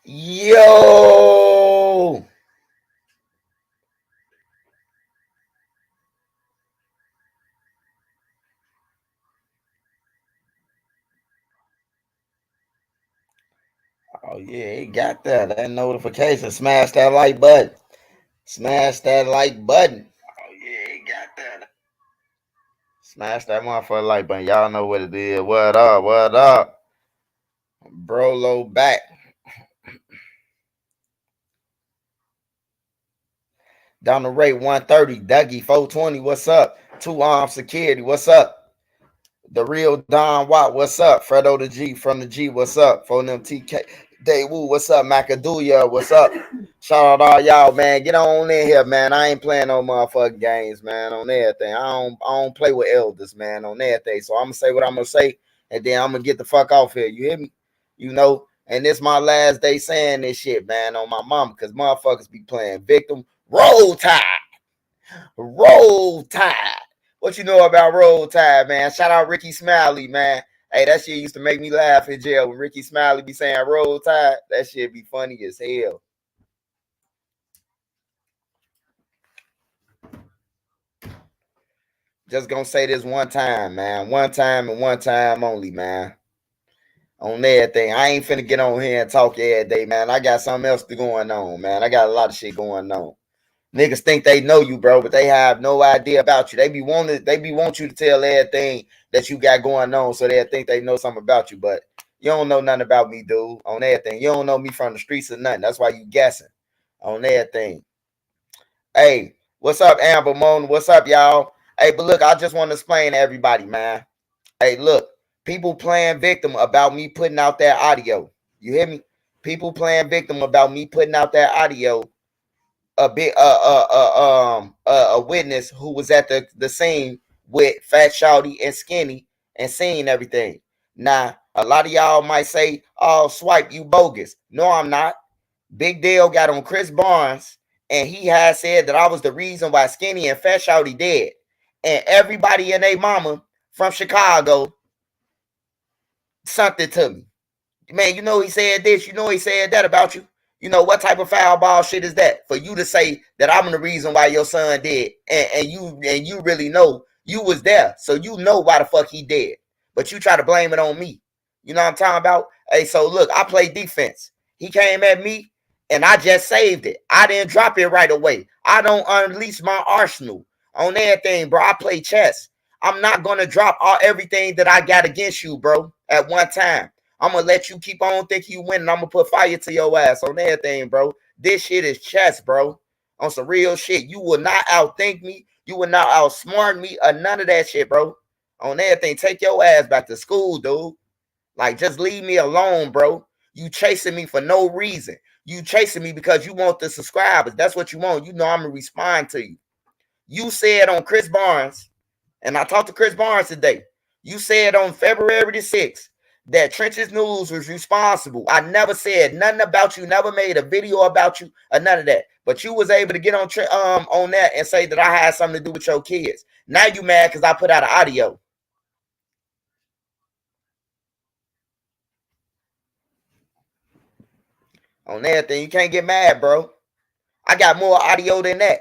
Yo! Oh yeah, he got that notification. Smash that like button. Smash that like button. Oh yeah, he got that. Smash that motherfucker like button. Y'all know what it is. What up? What up? Brolo back. Down the rate 130. Dougie 420. What's up? Two arm security. What's up? The real Don Watt. What's up? Fredo the G from the G. What's up? For them TK. Daewoo. What's up? Macaduya. What's up? Shout out all y'all, man. Get on in here, man. I ain't playing no motherfucking games, man. On everything. I don't play with elders, man. On everything. So I'm gonna say what I'm gonna say, and then I'm gonna get the fuck off here. You hear me? You know. And this my last day saying this shit, man, on my mama, because motherfuckers be playing victim. Roll Tide. Roll Tide. What you know about Roll Tide, man? Shout out Ricky Smiley, man. Hey, that shit used to make me laugh in jail when Ricky Smiley be saying Roll Tide. That shit be funny as hell. Just gonna say this one time, man. One time and one time only, man. On everything. I ain't finna get on here and talk every day, man. I got something else going on, man. I got a lot of shit going on. Niggas think they know you, bro, but they have no idea about you. They be want you to tell everything that you got going on, so they think they know something about you. But you don't know nothing about me, dude. On everything, you don't know me from the streets or nothing. That's why you guessing on everything. Hey, what's up, Amber Moon? What's up, y'all? Hey, but look, I just want to explain to everybody, man. Hey, look, people playing victim about me putting out that audio. You hear me? People playing victim about me putting out that audio a witness who was at the scene with Fat Shawty and Skinny and seeing everything. Now, a lot of y'all might say, "Oh, Swipe, you bogus." No, I'm not. Big Dale got on Chris Barnes, and he has said that I was the reason why Skinny and Fat Shawty dead. And everybody and their mama from Chicago something to me. Man, you know he said this, you know he said that about you. You know what type of foul ball shit is that for you to say that I'm the reason why your son did, and you really know you was there, so you know why the fuck he did, but you try to blame it on me. You know what I'm talking about? Hey, so look, I play defense. He came at me, and I just saved it. I didn't drop it right away. I don't unleash my arsenal on everything, bro. I play chess. I'm not gonna drop everything that I got against you, bro, at one time. I'm gonna let you keep on thinking you winning. I'm gonna put fire to your ass on everything, bro. This shit is chess, bro. On some real shit. You will not outthink me. You will not outsmart me or none of that shit, bro. On everything. Take your ass back to school, dude. Like, just leave me alone, bro. You chasing me for no reason. You chasing me because you want the subscribers. That's what you want. You know I'm gonna respond to you. You said on Chris Barnes, and I talked to Chris Barnes today. You said on February the 6th that Trenches News was responsible. I never said nothing about you, never made a video about you or none of that. But you was able to get on that and say that I had something to do with your kids. Now you mad because I put out an audio. On everything. You can't get mad, bro. I got more audio than that.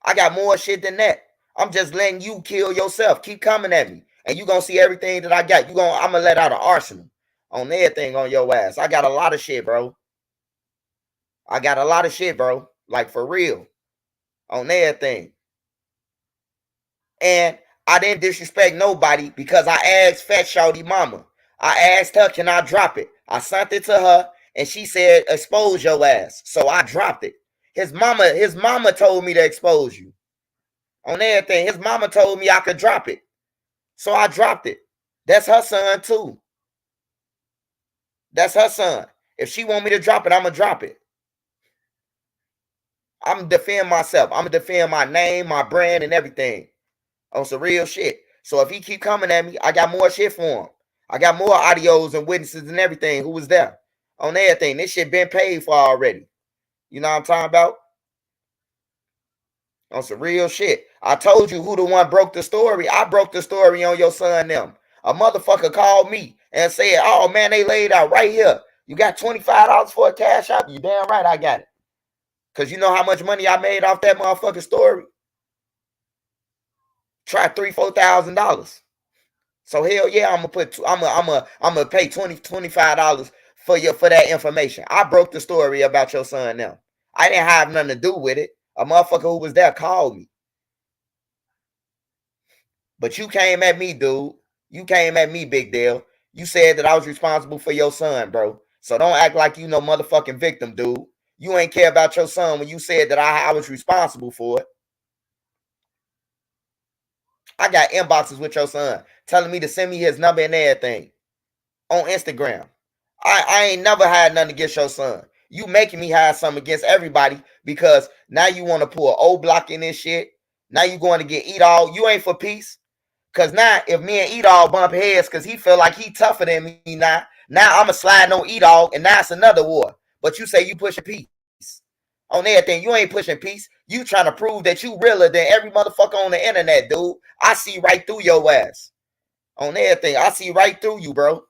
I got more shit than that. I'm just letting you kill yourself. Keep coming at me. And you gonna see everything that I got. I'm gonna let out an arsenal on everything on your ass. I got a lot of shit, bro. I got a lot of shit, bro. Like for real. On everything. And I didn't disrespect nobody because I asked Fat Shawty Mama. I asked her, can I drop it? I sent it to her and she said, expose your ass. So I dropped it. His mama told me to expose you. On everything. His mama told me I could drop it. So I dropped it. That's her son too. That's her son. If she want me to drop it, I'm gonna drop it. I'm gonna defend myself. I'm gonna defend my name, my brand, and everything on some real shit. So if he keep coming at me, I got more shit for him. I got more audios and witnesses and everything who was there on everything. This shit been paid for already. You know what I'm talking about? On some real shit. I told you who the one broke the story. I broke the story on your son them. A motherfucker called me and said, oh man, they laid out right here. You got $25 for a cash app? You damn right I got it. Because you know how much money I made off that motherfucking story? Try $3,000-$4,000. So hell yeah, I'm gonna pay $25 for that information. I broke the story about your son now. I didn't have nothing to do with it. A motherfucker who was there called me. But you came at me, dude. You came at me, big deal. You said that I was responsible for your son, bro. So don't act like you no motherfucking victim, dude. You ain't care about your son when you said that I was responsible for it. I got inboxes with your son telling me to send me his number and everything on Instagram. I ain't never had nothing against your son. You making me have something against everybody because now you want to pull an O Block in this shit. Now you going to get eat all. You ain't for peace. Cause now if me and Edall bump heads because he feel like he tougher than me now I'ma slide on Edall and now it's another war. But you say you pushing peace. On everything, you ain't pushing peace. You trying to prove that you realer than every motherfucker on the internet, dude. I see right through your ass. On everything, I see right through you, bro.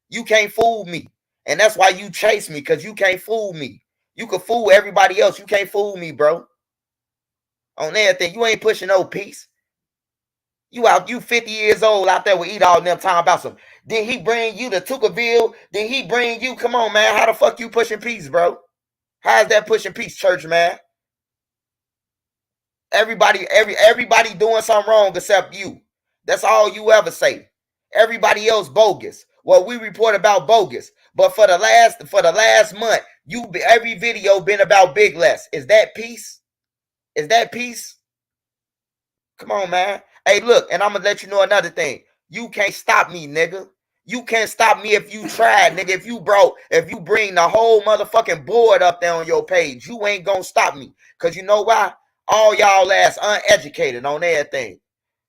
You can't fool me. And that's why you chase me, because you can't fool me. You can fool everybody else. You can't fool me, bro. On everything, you ain't pushing no peace. You 50 years old out there with Edall and them talking about some. Did he bring you to Tuckerville? Did he bring you? Come on, man. How the fuck you pushing peace, bro? How's that pushing peace, church, man? Everybody doing something wrong except you. That's all you ever say. Everybody else bogus. Well, we report about bogus, but for the last month, every video been about Big Less. Is that peace? Is that peace? Come on, man. Hey, look, and I'm gonna let you know another thing. You can't stop me, nigga. You can't stop me if you try, nigga. If you bring the whole motherfucking board up there on your page, you ain't gonna stop me. Cause you know why? All y'all ass uneducated on everything.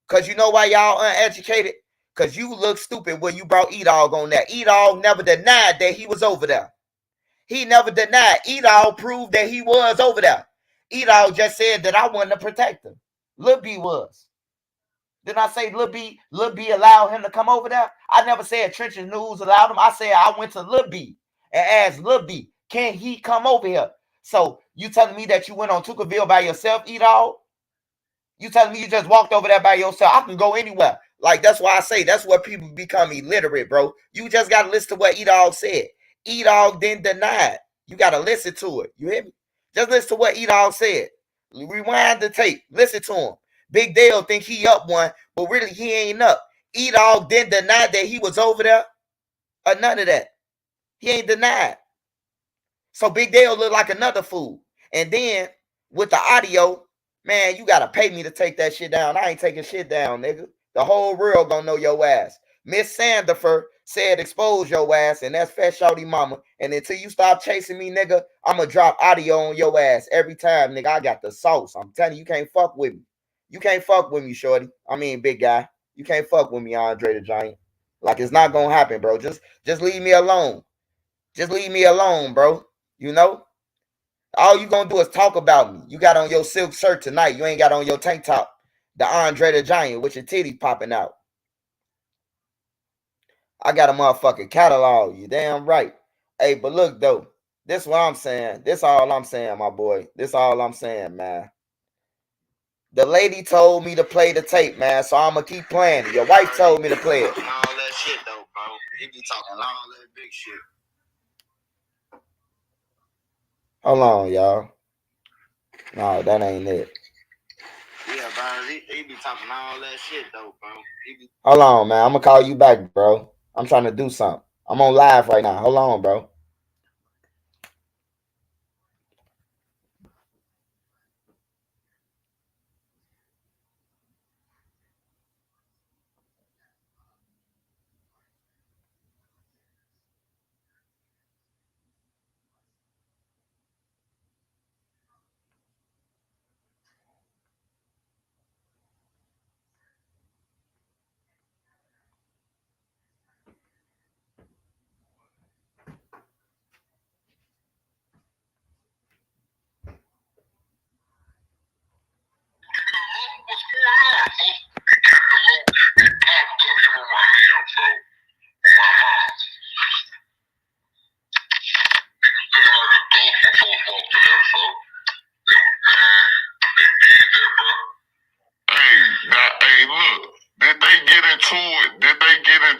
Cause you know why y'all uneducated? Cause you look stupid when you brought Edog on that. Edog never denied that he was over there. He never denied. Edog proved that he was over there. Edog just said that I wasn't a protector. Lil B was. Did I say Lil B allowed him to come over there? I never said Trenches News allowed him. I said I went to Lil B and asked Lil B, can he come over here? So you telling me that you went on Tuckerville by yourself, Edog? You telling me you just walked over there by yourself? I can go anywhere. Like, that's why I say that's where people become illiterate, bro. You just got to listen to what Edog said. Edog didn't deny it. You got to listen to it. You hear me? Just listen to what Edog said. Rewind the tape. Listen to him. Big Dale think he up one, but really he ain't up. Edog didn't deny that he was over there or none of that. He ain't denied. So Big Dale look like another fool. And then with the audio, man, you gotta pay me to take that shit down. I ain't taking shit down, nigga. The whole world gonna know your ass. Miss Sandifer said expose your ass, and that's Fat Shorty Mama. And until you stop chasing me, nigga, I'ma drop audio on your ass every time, nigga. I got the sauce. I'm telling you, you can't fuck with me. You can't fuck with me, Shorty. I mean, big guy. You can't fuck with me, Andre the Giant. Like, it's not gonna happen, bro. Just leave me alone. Just leave me alone, bro. You know? All you gonna do is talk about me. You got on your silk shirt tonight. You ain't got on your tank top. The Andre the Giant with your titties popping out. I got a motherfucking catalog. You damn right. Hey, but look though. This what I'm saying. This all I'm saying, my boy. This all I'm saying, man. The lady told me to play the tape, man, so I'ma keep playing it. Your wife told me to play it. All that shit though, bro. He be talking all that big shit. Hold on, y'all. No, that ain't it. Yeah, bro. He be talking all that shit though, bro. Hold on, man. I'm gonna call you back, bro. I'm trying to do something. I'm on live right now. Hold on, bro.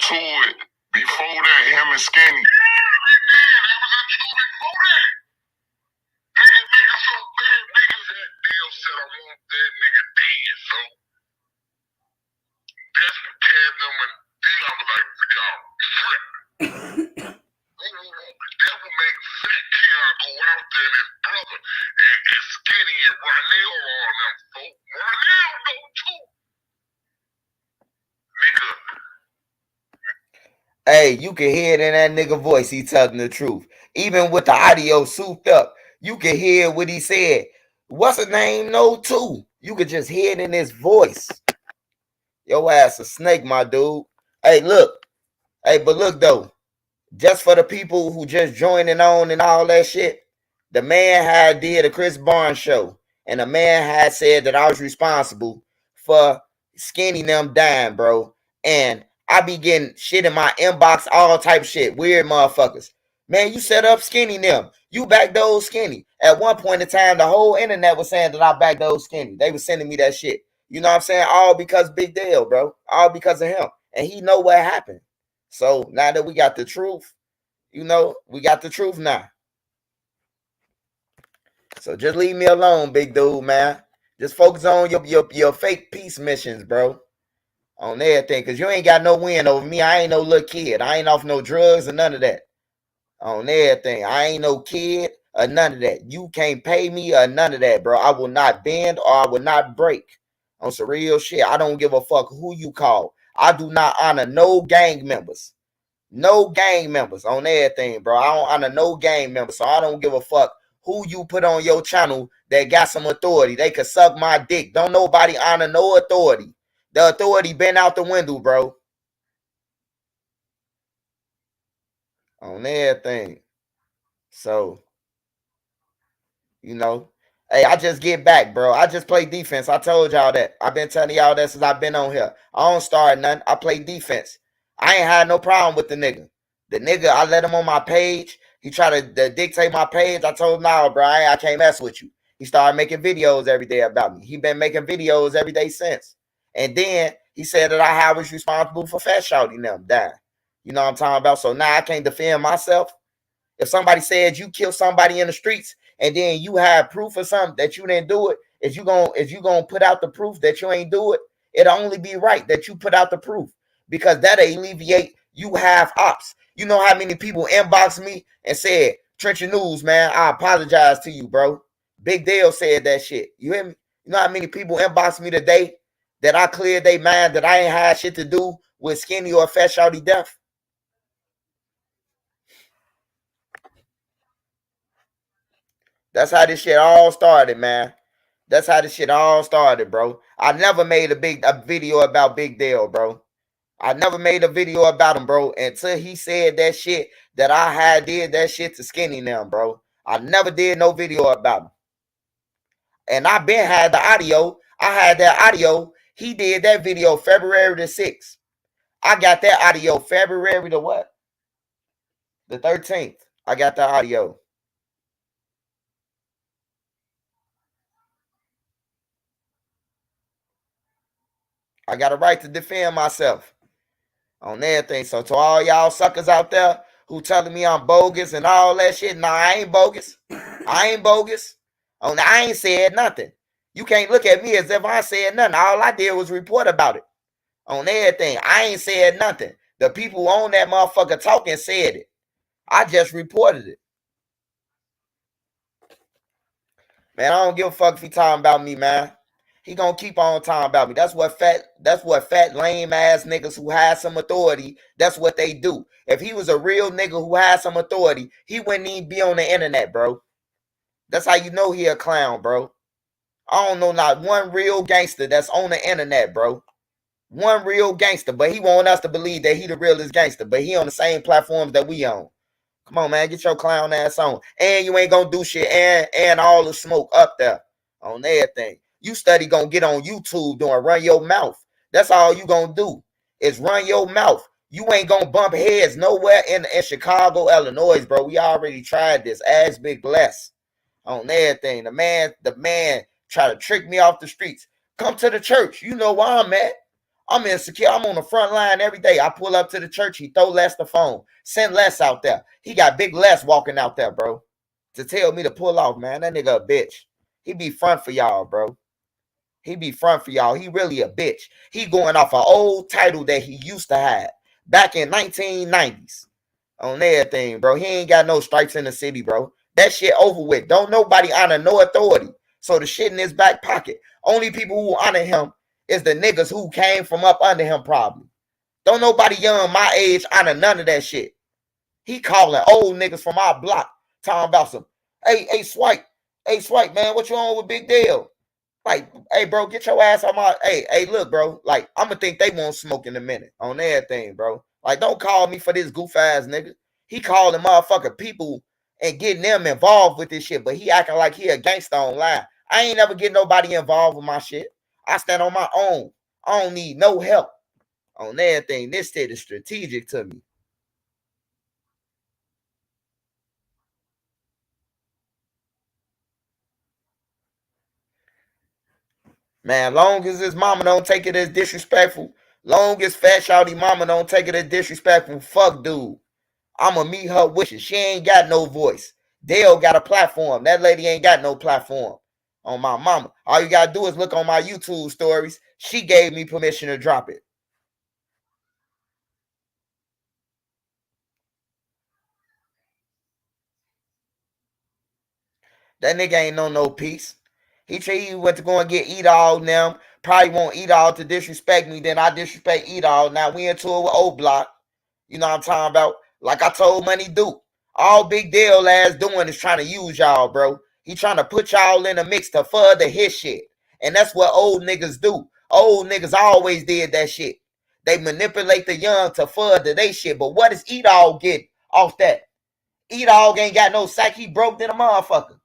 into it before that, him and Skinny. Yeah, that was into it before that. Niggas so bad, niggas that deal said I want that nigga dead, so that's what Tab them and Dion was like, y'all, flip. That would make Fat Keon go out there and his brother and Skinny and Ronell on them, folk. Ronell know too. Nigga. Hey, you can hear it in that nigga voice. He telling the truth. Even with the audio souped up, you can hear what he said. What's his name? No, too. You could just hear it in his voice. Your ass a snake, my dude. Hey, look. Hey, but look though. Just for the people who just joining on and all that shit, the man had did a Chris Barnes show, and the man had said that I was responsible for Skinny them dying, bro. And I be getting shit in my inbox, all type shit, weird motherfuckers. Man, you set up Skinny them. You back those Skinny. At one point in time, the whole internet was saying that I back those Skinny. They was sending me that shit. You know what I'm saying? All because Big Deal, bro. All because of him. And he know what happened. So now that we got the truth, you know, we got the truth now. So just leave me alone, big dude, man. Just focus on your fake peace missions, bro. On everything, because you ain't got no win over me. I ain't no little kid. I ain't off no drugs or none of that. On everything. I ain't no kid or none of that. You can't pay me or none of that, bro. I will not bend or I will not break. On some real shit. I don't give a fuck who you call. I do not honor no gang members. No gang members on everything, bro. I don't honor no gang members, so I don't give a fuck who you put on your channel that got some authority. They could suck my dick. Don't nobody honor no authority. The authority been out the window, bro. On everything. So, you know, hey, I just get back, bro. I just play defense. I told y'all that. I've been telling y'all that since I've been on here. I don't start nothing. I play defense. I ain't had no problem with the nigga. The nigga, I let him on my page. He tried to dictate my page. I told him, nah, bro, I can't mess with you. He started making videos every day about me. He been making videos every day since. And then he said that I was responsible for Fat Shawty them dying. You know what I'm talking about? So now I can't defend myself. If somebody said you killed somebody in the streets and then you have proof or something that you didn't do it, if you gonna put out the proof that you ain't do it, it'll only be right that you put out the proof, because that'll alleviate you have ops. You know how many people inboxed me and said, Trencher News, man, I apologize to you, bro. Big Dale said that shit. You hear me? You know how many people inboxed me today that I cleared their mind that I ain't had shit to do with Skinny or Fat Shawty death? That's how this shit all started, man. That's how this shit all started, bro. I never made a video about Big Dale, bro. I never made a video about him, bro, until he said that shit that I had did that shit to Skinny now, bro. I never did no video about him. And I been had the audio. I had that audio. He did that video February the 6th. I got that audio February the what? The 13th. I got the audio. I got a right to defend myself on everything. So to all y'all suckers out there who telling me I'm bogus and all that shit, nah, I ain't bogus. I ain't bogus. I ain't said nothing. You can't look at me as if I said nothing. All I did was report about it on everything. I ain't said nothing. The people on that motherfucker talking said it. I just reported it. Man, I don't give a fuck if he talking about me, man. He gonna keep on talking about me. That's what fat lame ass niggas who have some authority, that's what they do. If he was a real nigga who had some authority, he wouldn't even be on the internet, bro. That's how you know he a clown, bro. I don't know not one real gangster that's on the internet, bro. One real gangster, but he want us to believe that he the realest gangster, but he on the same platforms that we on. Come on, man, get your clown ass on. And you ain't gonna do shit and all the smoke up there on everything. You study gonna get on YouTube doing run your mouth. That's all you gonna do is run your mouth. You ain't gonna bump heads nowhere in Chicago, Illinois, bro. We already tried this. Ask Big Bless on everything. The man try to trick me off the streets. Come to the church. You know where I'm at. I'm insecure. I'm on the front line every day. I pull up to the church. He throw Les the phone. Send Les out there. He got big Les walking out there, bro, to tell me to pull off, man. That nigga a bitch. He be front for y'all, bro. He be front for y'all. He really a bitch. He going off an old title that he used to have back in 1990s on everything, bro. He ain't got no stripes in the city, bro. That shit over with. Don't nobody honor no authority. So the shit in his back pocket. Only people who honor him is the niggas who came from up under him, probably. Don't nobody young my age honor none of that shit. He calling old niggas from our block, talking about some, hey, Swipe. Hey, Swipe, man, what you on with Big Deal? Like, hey, bro, get your ass on my. Hey, look, bro. Like, I'm gonna think they won't smoke in a minute on everything, bro. Like, don't call me for this goof ass nigga. He calling motherfucking people and getting them involved with this shit, but he acting like he a gangster online. I ain't never get nobody involved with my shit. I stand on my own. I don't need no help on everything. This shit is strategic to me. Man, long as his mama don't take it as disrespectful, long as Fat Shawty mama don't take it as disrespectful, fuck dude. I'ma meet her wishes. She ain't got no voice. Dale got a platform. That lady ain't got no platform. On my mama. All you gotta do is look on my YouTube stories. She gave me permission to drop it. That nigga ain't know no peace. He went to go and get Eat All now. Probably won't Eat All to disrespect me. Then I disrespect Eat All. Now we into it with O Block. You know what I'm talking about? Like I told Money Duke. All Big Deal ass doing is trying to use y'all, bro. He trying to put y'all in a mix to further his shit. And that's what old niggas do. Old niggas always did that shit. They manipulate the young to further they shit. But what does Eat All get off that? Eat All ain't got no sack. He broke than a motherfucker.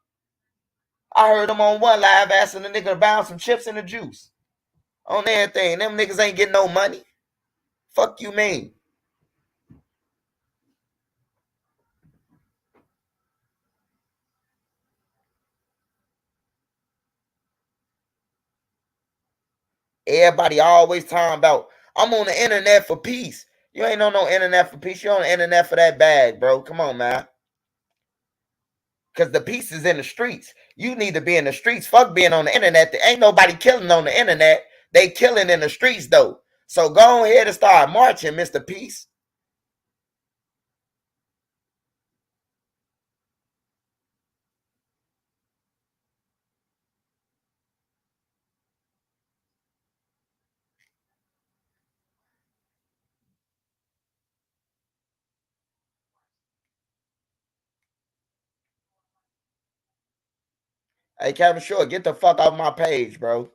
I heard him on one live asking the nigga to bounce some chips in the juice. On everything. Them niggas ain't getting no money. Fuck you mean? Everybody always talking about, I'm on the internet for peace. You ain't on no internet for peace. You on the internet for that bag, bro. Come on, man. Because the peace is in the streets. You need to be in the streets. Fuck being on the internet. There ain't nobody killing on the internet. They killing in the streets, though. So go ahead and start marching, Mr. Peace. Hey, Kevin Short, get the fuck off my page, bro.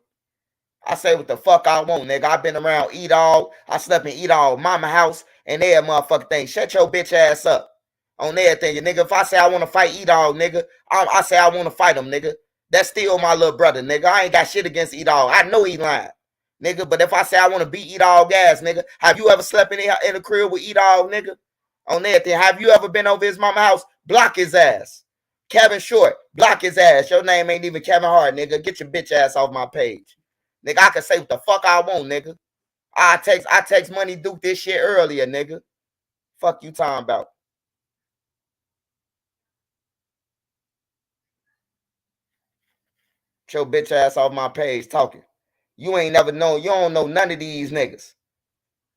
I say what the fuck I want, nigga. I been around Eat All. I slept in Eat All mama house and every motherfucking thing. Shut your bitch ass up on everything. Nigga, if I say I want to fight Eat All, nigga, I say I want to fight him, nigga. That's still my little brother, nigga. I ain't got shit against Eat All. I know he lying, nigga. But if I say I want to beat Eat All gas, nigga, have you ever slept in the crib with Eat All, nigga? On everything. Have you ever been over his mama house? Block his ass. Kevin Short, block his ass. Your name ain't even Kevin Hart, nigga. Get your bitch ass off my page. Nigga, I can say what the fuck I want, nigga. I text Money Duke this shit earlier, nigga. Fuck you talking about. Get your bitch ass off my page talking. You ain't never know. You don't know none of these niggas.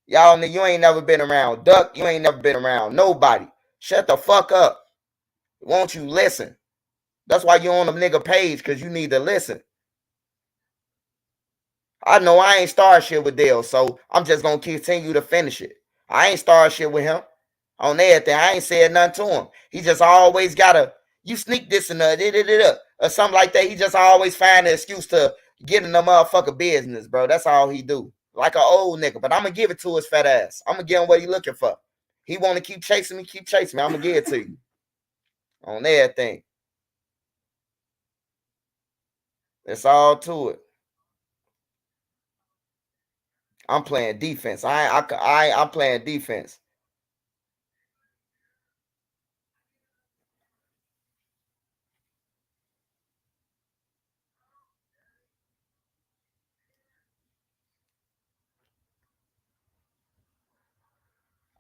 Y'all, you ain't never been around Duck. You ain't never been around nobody. Shut the fuck up. Won't you listen? That's why you on the nigga page, because you need to listen. I know I ain't start shit with Dale, so I'm just gonna continue to finish it. I ain't start shit with him on everything. I ain't said nothing to him. He just always gotta, you sneak this and or something like that. He just always find an excuse to get in the motherfucker business, bro. That's all he do. Like an old nigga. But I'm gonna give it to his fat ass. I'm gonna give him what he looking for. He wanna keep chasing me, keep chasing me. I'm gonna give it to you on everything. It's all to it. I'm playing defense. I'm playing defense.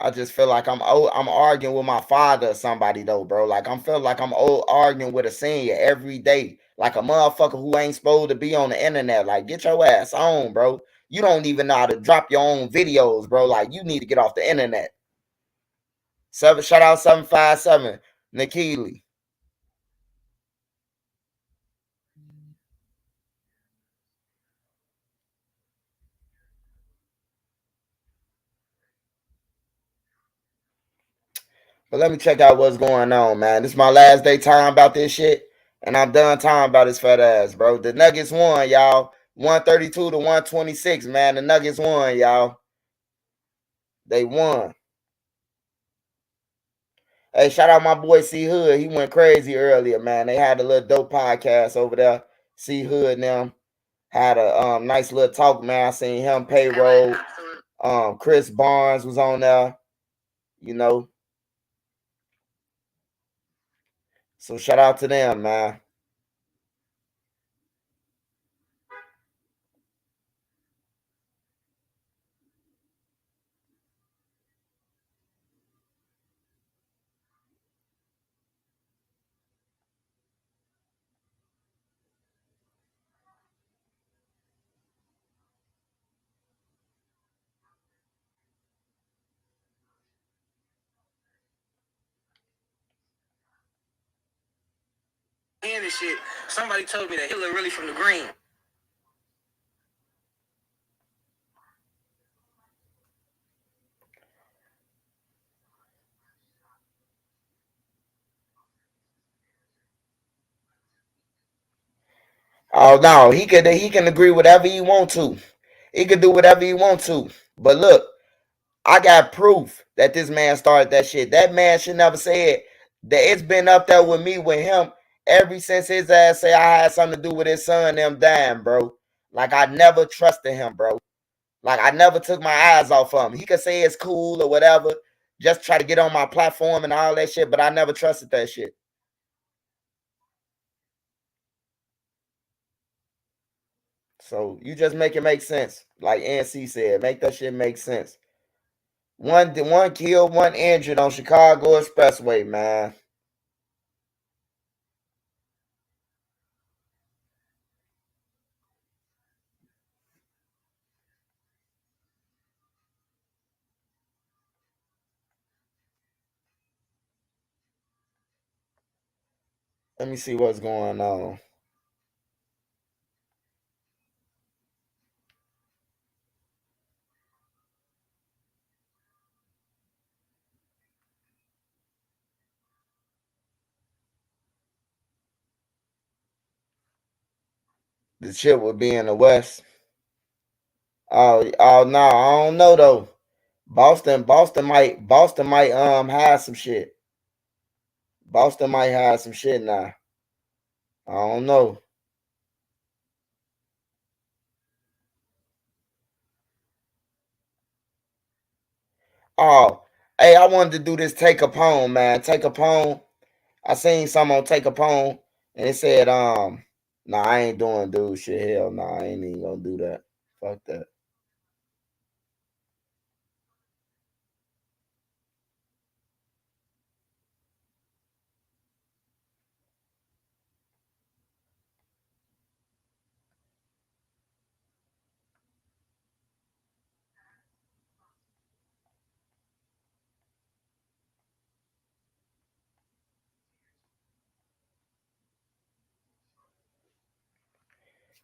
I just feel like I'm arguing with my father or somebody though, bro. Like I'm feeling like I'm arguing with a senior every day, like a motherfucker who ain't supposed to be on the internet. Like get your ass on, bro. You don't even know how to drop your own videos, bro. Like you need to get off the internet. Shout out 757 Nikili. But let me check out what's going on, man. This is my last day talking about this shit, and I'm done talking about his fat ass, bro. The Nuggets won, y'all. 132 to 126, man. The Nuggets won, y'all. They won. Hey, shout out my boy C Hood. He went crazy earlier, man. They had a little dope podcast over there. C Hood now had a nice little talk, man. I seen him payroll. Chris Barnes was on there, you know. So shout out to them, man. And this shit, somebody told me that he look really from the green. Oh no, he can agree whatever he want to. He can do whatever he want to. But look, I got proof that this man started that shit. That man should never said that. It's been up there with me with him ever since his ass say I had something to do with his son them dying, bro. Like I never trusted him, bro. Like I never took my eyes off of him. He could say it's cool or whatever, just try to get on my platform and all that shit, but I never trusted that shit. So you just make it make sense. Like NC said, make that shit make sense. One killed, one injured on Chicago Expressway, man. Let me see what's going on. The shit would be in the West. Oh no, I don't know though. Boston might have some shit. Boston might have some shit now. I don't know. Oh, hey, I wanted to do this take a poem, man. Take a poem. I seen some on take a poem, and it said, nah, I ain't doing dude shit. Hell no, I ain't even gonna do that. Fuck that.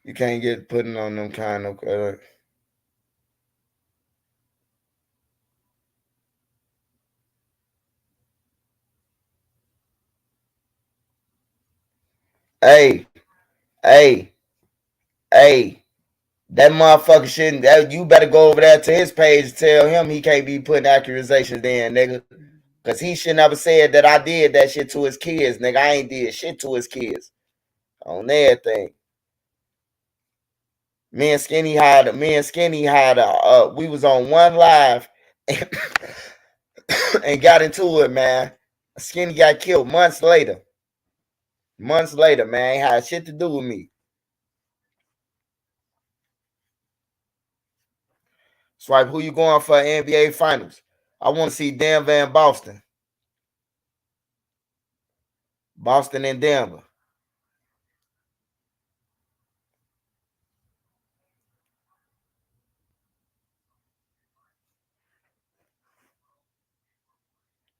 You can't get putting on them kind of. Hey, hey, hey. That motherfucker shouldn't. You better go over there to his page and tell him he can't be putting accusations in, nigga. Cause he should never said that I did that shit to his kids, nigga. I ain't did shit to his kids on everything. We was on one live and, and got into it, man. Skinny got killed months later. Months later, man. Ain't had shit to do with me. Swipe, who you going for NBA Finals? I want to see Denver and Boston. Boston and Denver.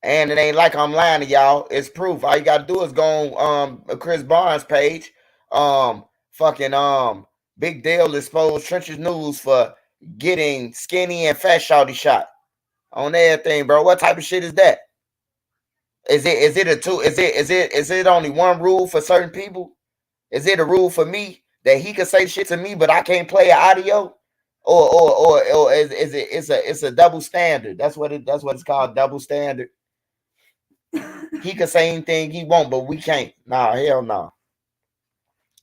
And it ain't like I'm lying to y'all. It's proof. All you gotta do is go on Chris Barnes' page. Fucking Big Deal exposed Trenches News for getting skinny and fat shawty shot on everything, bro. What type of shit is that? Is it a two? Is it only one rule for certain people? Is it a rule for me that he can say shit to me, but I can't play audio? Or is it it's a double standard? That's what it's called, double standard. He can say anything he want, but we can't. Nah, hell no. Nah.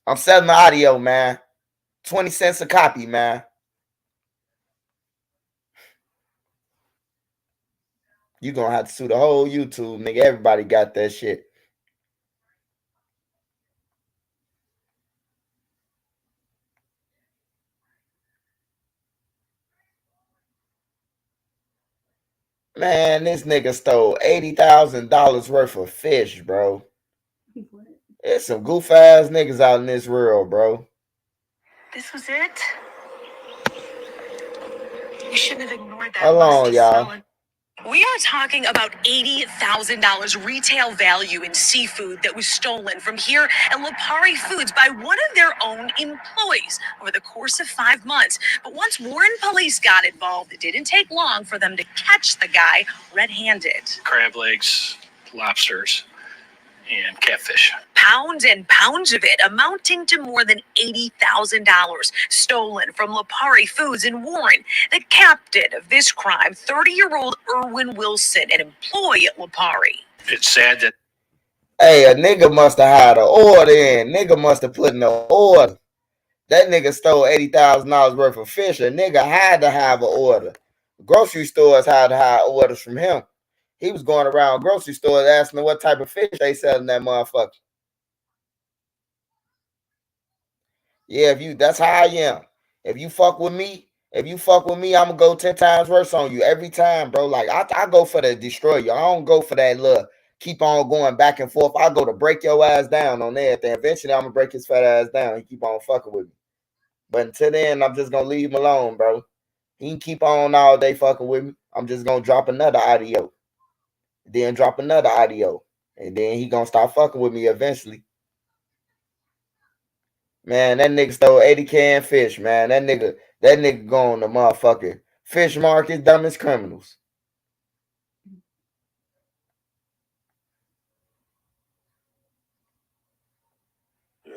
I'm selling the audio, man. 20 cents a copy, man. You gonna have to sue the whole YouTube, nigga. Everybody got that shit. Man, this nigga stole $80,000 worth of fish, bro. There's some goof ass niggas out in this world, bro. This was it? You shouldn't have ignored that. Hold on, y'all. We are talking about $80,000 retail value in seafood that was stolen from here at Lipari Foods by one of their own employees over the course of 5 months. But once Warren police got involved, it didn't take long for them to catch the guy red-handed. Crab legs, lobsters, and catfish. Pounds and pounds of it, amounting to more than $80,000, stolen from Lipari Foods in Warren. The captain of this crime, 30-year-old Erwin Wilson, an employee at Lipari. It's sad that. Hey, a nigga must have had an order in. Nigga must have put in an order. That nigga stole $80,000 worth of fish. A nigga had to have an order. Grocery stores had to have orders from him. He was going around grocery stores asking what type of fish they selling that motherfucker. Yeah, that's how I am. If you fuck with me, I'm gonna go 10 times worse on you every time, bro. Like I go for the destroy you. I don't go for that little keep on going back and forth. I go to break your ass down on everything. Eventually, I'm gonna break his fat ass down. He keep on fucking with me. But until then, I'm just gonna leave him alone, bro. He can keep on all day fucking with me. I'm just gonna drop another audio. Then drop another audio. And then he gonna stop fucking with me eventually. Man, that nigga stole 80 canned fish, man. That nigga going to motherfucking fish market, dumbest criminals.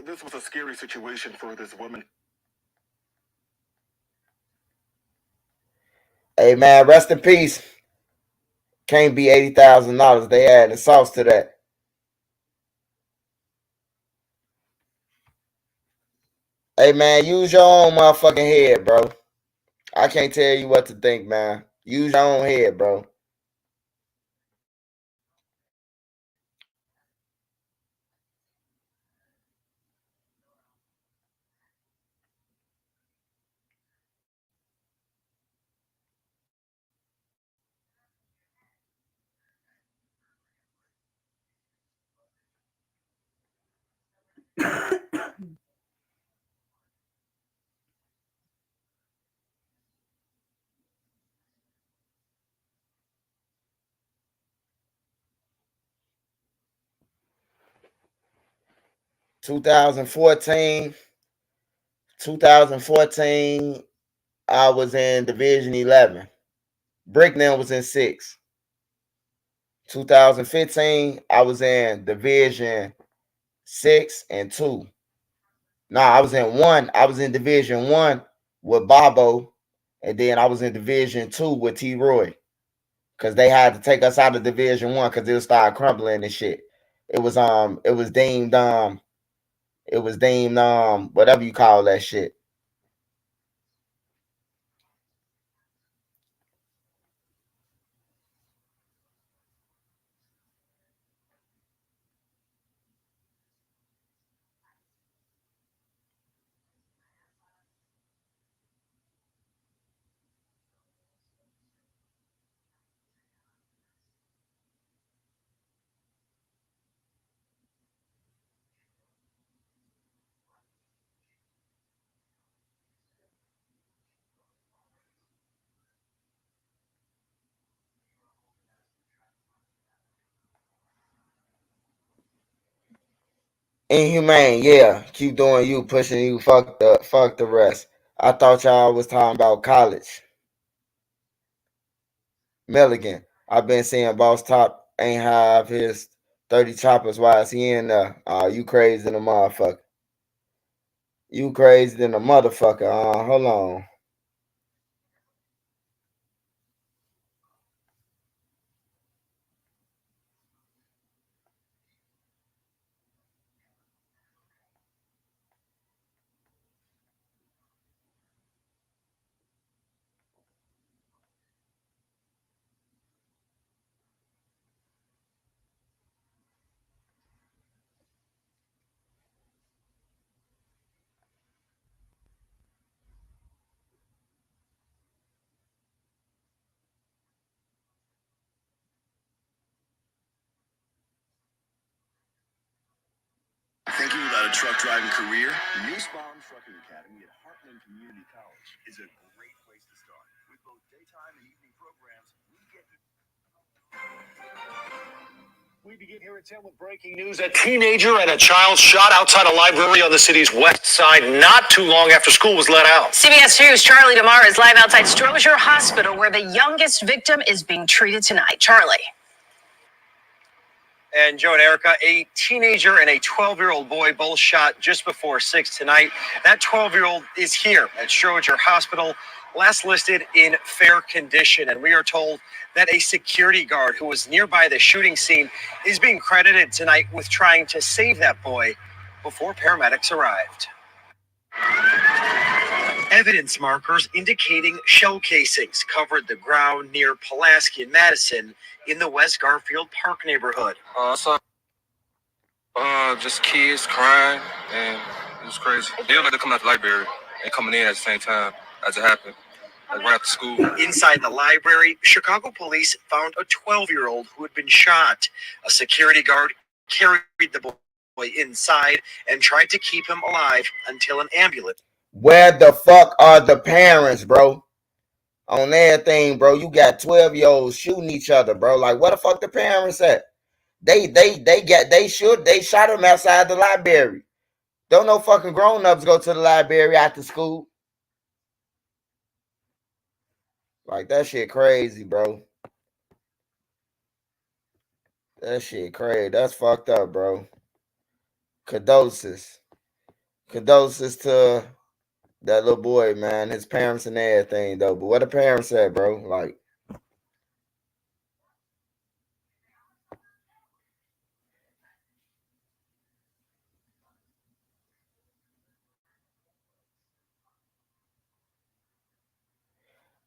This was a scary situation for this woman. Hey, man, rest in peace. Can't be $80,000. They add the sauce to that. Hey, man, use your own motherfucking head, bro. I can't tell you what to think, man. Use your own head, bro. (2014), I was in Division 11. Bricknell was in 6. 2015, I was in Division 6 and 2. Nah, I was in 1. I was in Division 1 with Bobo, and then I was in Division 2 with T. Roy. Because they had to take us out of Division 1 because it would start crumbling and shit. It was deemed whatever you call that shit. Inhumane, yeah. Keep doing you, pushing you. Fuck the rest. I thought y'all was talking about college. Milligan, I've been seeing Boss Top ain't have his 30 choppers. Why is he in there? You crazy than a motherfucker. You crazy than a motherfucker. Hold on. Thinking about a truck driving career? Nussbaum Trucking Academy at Heartland Community College is a great place to start. With both daytime and evening programs, we begin here at 10 with breaking news. A teenager and a child shot outside a library on the city's west side not too long after school was let out. CBS News' Charlie DeMar is live outside Strozier Hospital, where the youngest victim is being treated tonight. Charlie. And Joe and Erica, a teenager and a 12-year-old boy both shot just before 6 tonight. That 12-year-old is here at Strozier Hospital, last listed in fair condition. And we are told that a security guard who was nearby the shooting scene is being credited tonight with trying to save that boy before paramedics arrived. Evidence markers indicating shell casings covered the ground near Pulaski and Madison in the West Garfield Park neighborhood. I saw just kids crying, and it was crazy. They looked like they're coming out the library and coming in at the same time as it happened, like right after school. Inside the library, Chicago police found a 12-year-old who had been shot. A security guard carried the boy inside and tried to keep him alive until an ambulance. Where the fuck are the parents, bro? On everything, bro. You got 12-year-olds shooting each other, bro. Like, where the fuck the parents at? They shot him outside the library. Don't no fucking grown-ups go to the library after school. Like, that shit crazy, bro. That shit crazy. That's fucked up, bro. Condolences. Condolences to that little boy, man. His parents and everything, though. But what the parents at, bro? Like,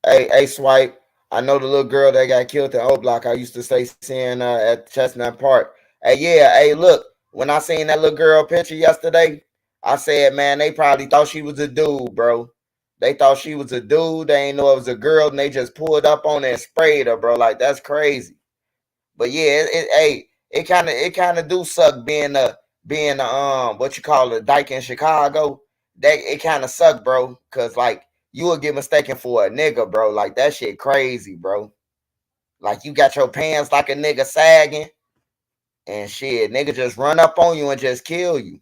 hey, Swipe. I know the little girl that got killed at O Block. I used to stay seeing at Chestnut Park. Hey, yeah. Hey, look. When I seen that little girl picture yesterday, I said, man, they probably thought she was a dude, bro. They thought she was a dude. They ain't know it was a girl, and they just pulled up on her and sprayed her, bro. Like, that's crazy. But yeah, it kind of do suck being what you call a dyke in Chicago. That it kind of suck, bro, cause like you will get mistaken for a nigga, bro. Like that shit crazy, bro. Like you got your pants like a nigga sagging, and shit, nigga just run up on you and just kill you.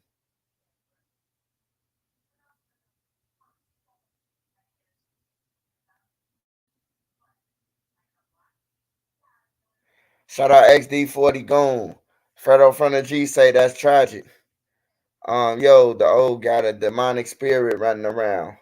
Shout out XD40 Goon. Fredo from the G say that's tragic. Yo, the old got a demonic spirit running around.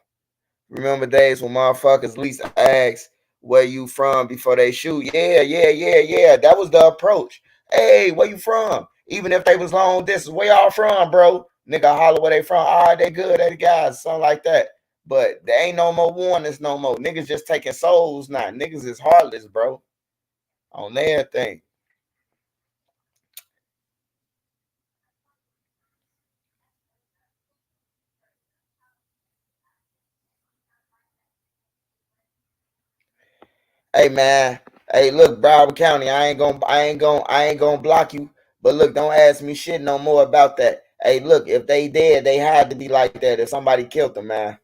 Remember days when motherfuckers least ask where you from before they shoot? Yeah. That was the approach. Hey, where you from? Even if they was long distance, where y'all from, bro? Nigga holler where they from. All right, they good, they the guys, something like that. But there ain't no more warnings no more. Niggas just taking souls now. Niggas is heartless, bro. On everything. Hey man, hey look, Broward County, I ain't gonna block you. But look, don't ask me shit no more about that. Hey, look, if they dead, they had to be like that. If somebody killed them, man.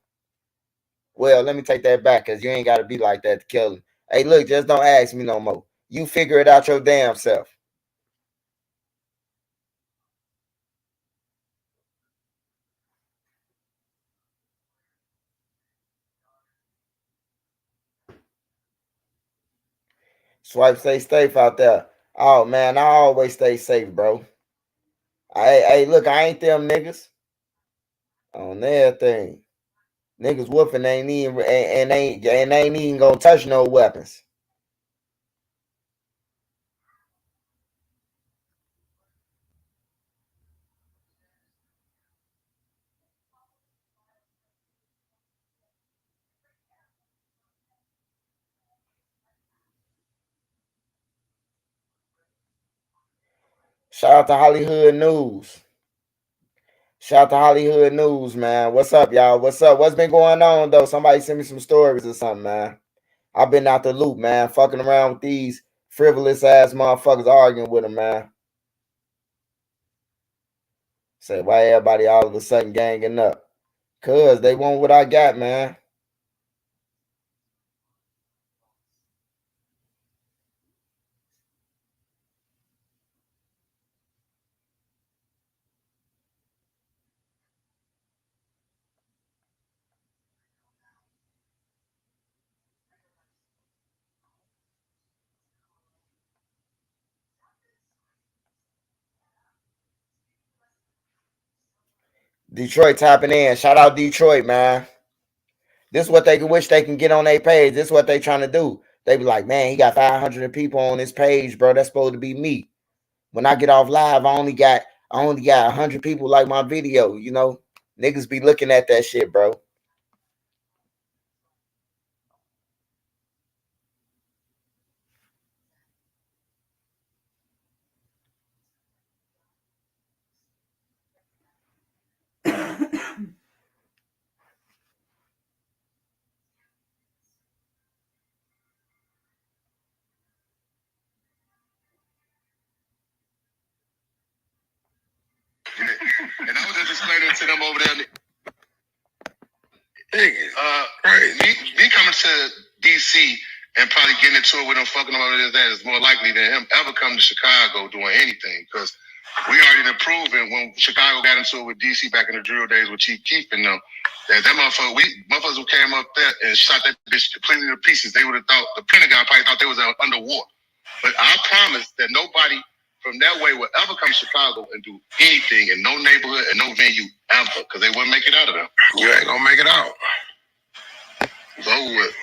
Well, let me take that back, cause you ain't gotta be like that to kill them. Hey, look, just don't ask me no more. You figure it out your damn self. Swipe, stay safe out there. Oh man, I always stay safe, bro. Hey, look, I ain't them niggas on everything. Niggas whooping ain't even and ain't even gonna touch no weapons. Shout out to Hollywood News. Shout out to Hollywood News, man. What's up, y'all? What's up? What's been going on, though? Somebody send me some stories or something, man. I've been out the loop, man. Fucking around with these frivolous ass motherfuckers arguing with them, man. Say, why everybody all of a sudden ganging up? Cause they want what I got, man. Detroit tapping in. Shout out Detroit, man. This is what they can wish they can get on their page. This is what they trying to do. They be like, man, he got 500 people on his page, bro. That's supposed to be me. When I get off live, I only got 100 people like my video. You know, niggas be looking at that shit, bro. And I was just explaining to them over there. Me coming to DC and probably getting into it with him fucking over his ass is more likely than him ever coming to Chicago doing anything. Because we already done proven when Chicago got into it with DC back in the drill days with Chief Keef and them, that motherfuckers who came up there and shot that bitch completely to pieces, they would have thought, the Pentagon probably thought they was underwater. But I promise that nobody from that way will ever come to Chicago and do anything in no neighborhood and no venue ever, because they wouldn't make it out of there. You ain't gonna make it out. It's over with.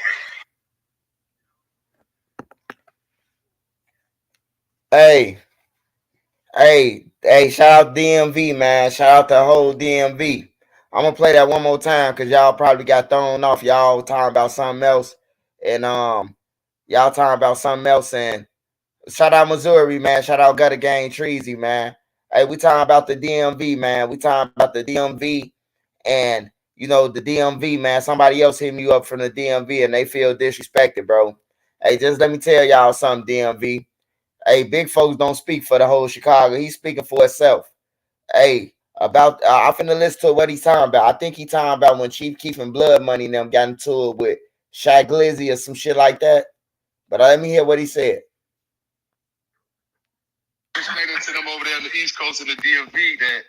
Hey, shout out DMV, man. Shout out the whole DMV. I'm gonna play that one more time because y'all probably got thrown off. Y'all talking about something else. And y'all talking about something else. And shout out Missouri, man. Shout out Gutter Gang Treasy, man. Hey, we talking about the DMV, man. We talking about the DMV. And you know, the DMV, man. Somebody else hitting you up from the DMV and they feel disrespected, bro. Hey, just let me tell y'all something, DMV. Hey, big folks don't speak for the whole Chicago. He's speaking for himself. Hey, about I'm finna listen to what he's talking about. I think he's talking about when Chief Keef and Blood Money and them got into it with Shaq Glizzy or some shit like that. But let me hear what he said. Explaining to them over there on the East Coast of the DMV that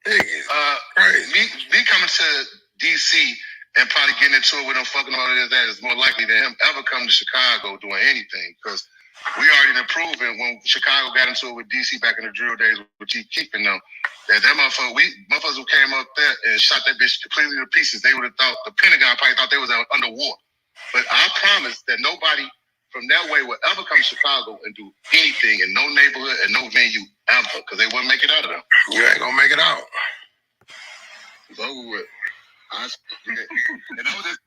me coming to DC and probably getting into it with him fucking all of his ass is more likely than him ever coming to Chicago doing anything. Because we already done proven when Chicago got into it with DC back in the drill days with Chief Keef and them, that motherfuckers who came up there and shot that bitch completely to pieces, they would have thought, the Pentagon probably thought they was underwater. But I promise that nobody from that way will ever come to Chicago and do anything in no neighborhood and no venue ever, because they wouldn't make it out of there. You ain't gonna make it out. It's over with. And I was just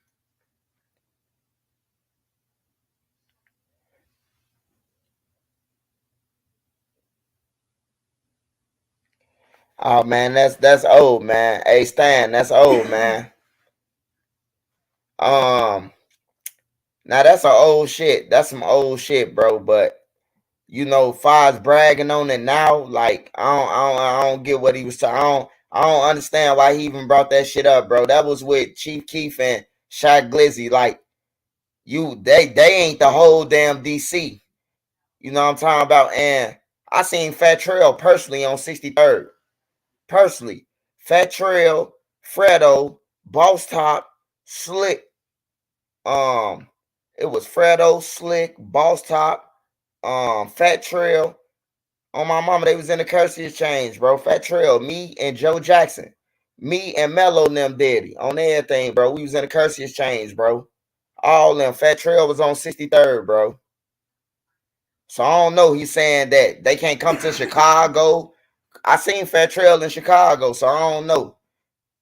Oh man, that's old, man. Hey Stan, that's old, man. Now that's some old shit. That's some old shit, bro. But you know, Foz bragging on it now, like I don't get what he was talking. I don't understand why he even brought that shit up, bro. That was with Chief Keef and Shaq Glizzy. Like they ain't the whole damn DC. You know what I'm talking about? And I seen Fat Trail personally on 63rd. Personally, Fat Trail, Fredo, Boss Top, Slick. It was Fredo, Slick, Boss Top, Fat Trail. On my mama, they was in the currency exchange, bro. Fat Trail, me and Joe Jackson. Me and Mello and them daddy on everything, bro. We was in the currency exchange, bro. All them. Fat Trail was on 63rd, bro. So I don't know. He's saying that they can't come to Chicago. I seen Fat Trail in Chicago, so I don't know.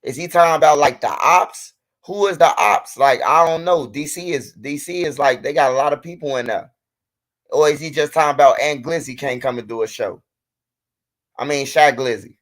Is he talking about like the ops? Who is the ops? Like, I don't know. DC is like they got a lot of people in there. Or is he just talking about Ant Glizzy can't come and do a show? I mean, Shaq Glizzy.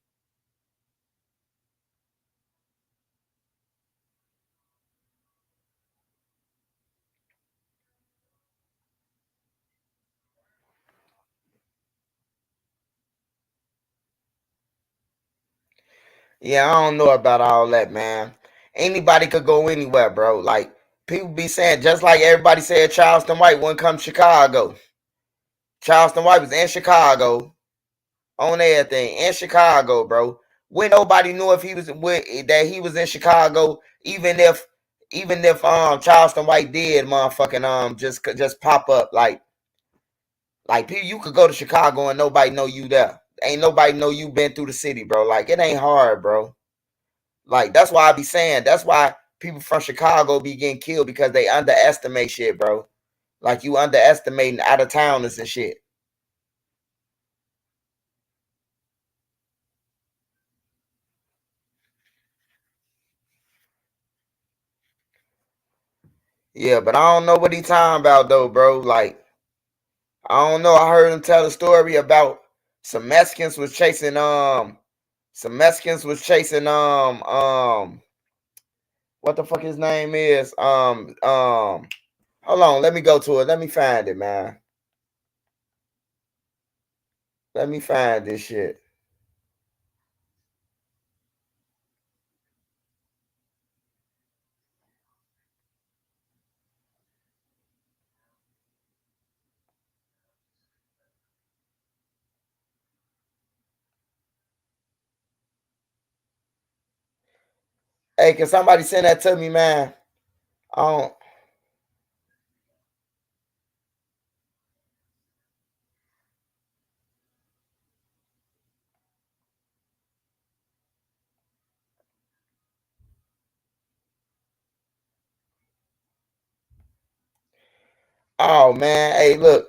Yeah, I don't know about all that, man. Anybody could go anywhere, bro. Like, people be saying, just like everybody said Charleston White wouldn't come to Chicago. Charleston White was in Chicago on everything in Chicago, bro. When nobody knew if he was that he was in Chicago, even if Charleston White did motherfucking just pop up like you could go to Chicago and nobody know you there. Ain't nobody know you been through the city, bro. Like, it ain't hard, bro. Like, that's why I be saying, that's why people from Chicago be getting killed, because they underestimate shit, bro. Like, you underestimating out of towners and shit. Yeah, but I don't know what he talking about though, bro. Like, I don't know. I heard him tell a story about some Mexicans was chasing what the fuck his name is? Hold on, let me go to it. Let me find it, man. Let me find this shit. Hey, can somebody send that to me, man? I don't. Oh man, hey, look.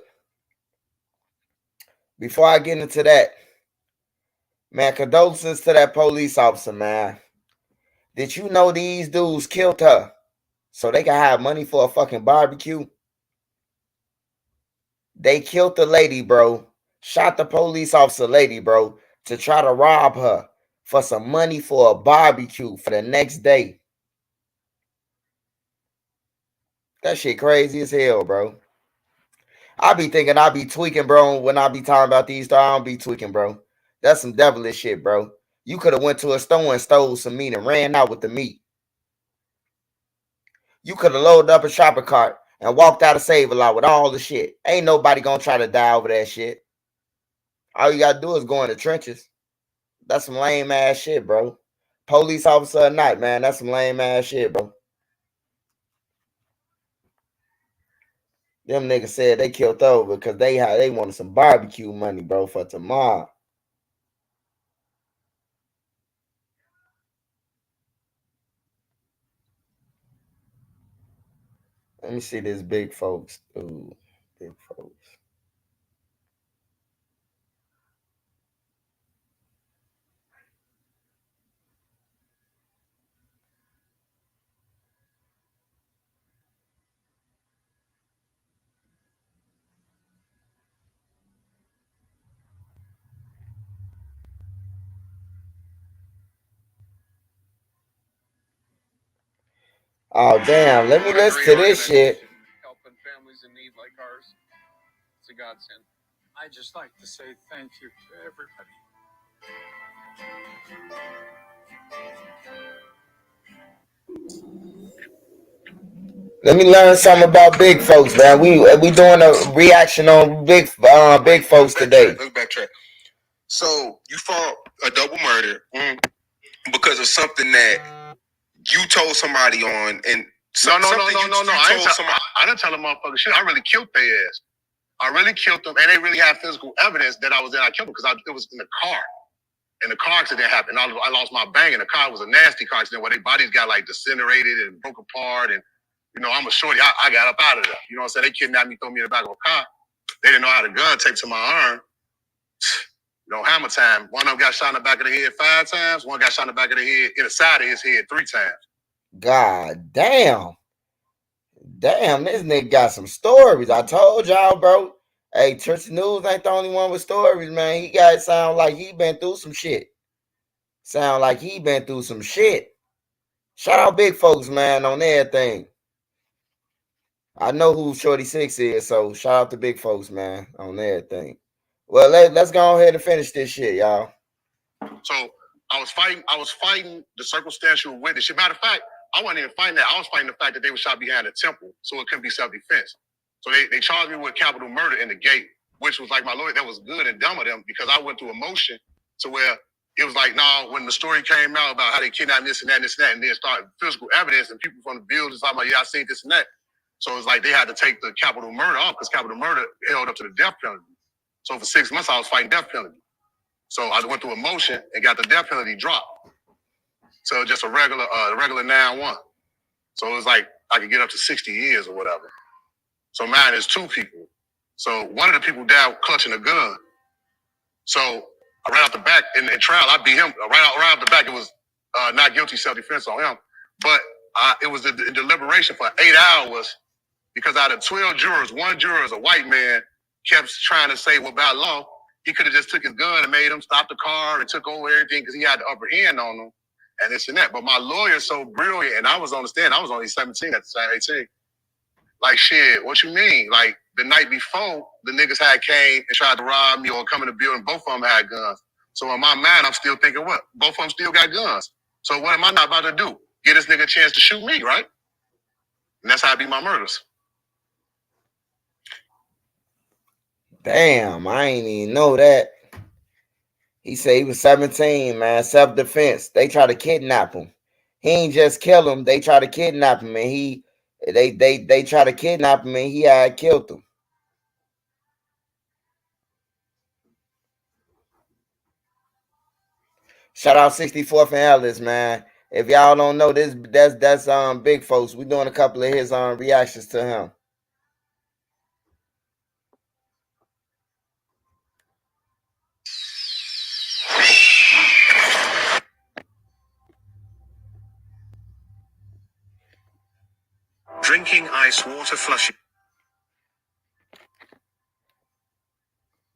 Before I get into that, man, condolences to that police officer, man. Did you know these dudes killed her so they can have money for a fucking barbecue? They killed the lady, bro. Shot the police officer lady, bro, to try to rob her for some money for a barbecue for the next day. That shit crazy as hell, bro. I be thinking I be tweaking, bro, when I be talking about these stories. I don't be tweaking, bro. That's some devilish shit, bro. You could have went to a store and stole some meat and ran out with the meat. You could have loaded up a shopping cart and walked out of Save-A-Lot with all the shit. Ain't nobody gonna try to die over that shit. All you gotta do is go in the trenches. That's some lame ass shit, bro. Police officer at night, man. That's some lame ass shit, bro. Them niggas said they killed over because they wanted some barbecue money, bro, for tomorrow. Let me see this big folks. Ooh, big folks. Oh damn! Let me listen to this shit. Helping families in need like ours. It's a godsend. I just like to say thank you to everybody. Let me learn something about big folks, man. We doing a reaction on big folks today. Let's backtrack. So you fought a double murder because of something that you told somebody on, and No. I didn't tell a motherfucker shit. I really killed their ass. I really killed them, and they really have physical evidence that I was there. I killed them because it was in the car. And the car accident happened. I lost my bang, and the car was a nasty car accident where their bodies got like disintegrated and broke apart. And you know, I'm a shorty. I got up out of there. You know what I'm saying? They kidnapped me, threw me in the back of a car. They didn't know how the gun taped to my arm. You know, hammer time. One of them got shot in the back of the head 5 times. One got shot in the back of the head, in the side of his head 3 times. God damn. Damn, this nigga got some stories. I told y'all, bro. Hey, Church News ain't the only one with stories, man. He got it sound like he been through some shit. Sound like he been through some shit. Shout out big folks, man, on everything. I know who Shorty 6 is, so shout out to big folks, man, on everything. Well, let's go ahead and finish this shit, y'all. So I was fighting the circumstantial witness. Matter of fact, I wasn't even fighting that. I was fighting the fact that they were shot behind a temple, so it couldn't be self-defense. So they charged me with capital murder in the gate, which was like my lawyer. That was good and dumb of them because I went through a motion to where it was like, no, when the story came out about how they kidnapped this and that and this and that, and then started physical evidence and people from the buildings talking about, yeah, I seen this and that. So it's like they had to take the capital murder off because capital murder held up to the death penalty. So for 6 months, I was fighting death penalty. So I went through a motion and got the death penalty dropped. So just a regular 9-1. So it was like I could get up to 60 years or whatever. So mine is 2 people. So one of the people died clutching a gun. So right off the back in the trial, I beat him right off the back. It was not guilty, self-defense on him. But it was the deliberation for 8 hours because out of 12 jurors, 1 juror is a white man, kept trying to say, well, by law, he could have just took his gun and made him stop the car and took over everything because he had the upper hand on him and this and that. But my lawyer's so brilliant, and I was on the stand. I was only 17 at the time, 18. Like, shit, what you mean? Like, the night before, the niggas had came and tried to rob me or come in the building. Both of them had guns. So in my mind, I'm still thinking, what? Both of them still got guns. So what am I not about to do? Give this nigga a chance to shoot me, right? And that's how I beat my murders. Damn, I ain't even know that. He said he was 17, man. Self-defense. They try to kidnap him. He ain't just kill him. They try to kidnap him, and they try to kidnap him, and he had killed them. Shout out 64th and Ellis, man. If y'all don't know this, that's big folks. We doing a couple of his reactions to him. Drinking ice water flushing.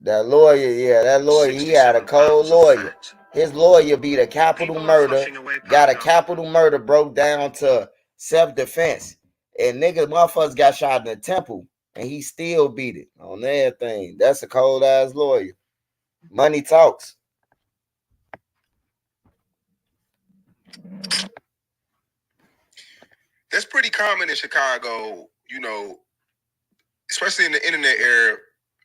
That lawyer, yeah, that lawyer, he had a cold lawyer. His lawyer beat a capital murder, got a capital murder, broke down to self-defense. And niggas, motherfuckers got shot in the temple, and he still beat it on everything. That's a cold-ass lawyer. Money talks. That's pretty common in Chicago, you know, especially in the internet era.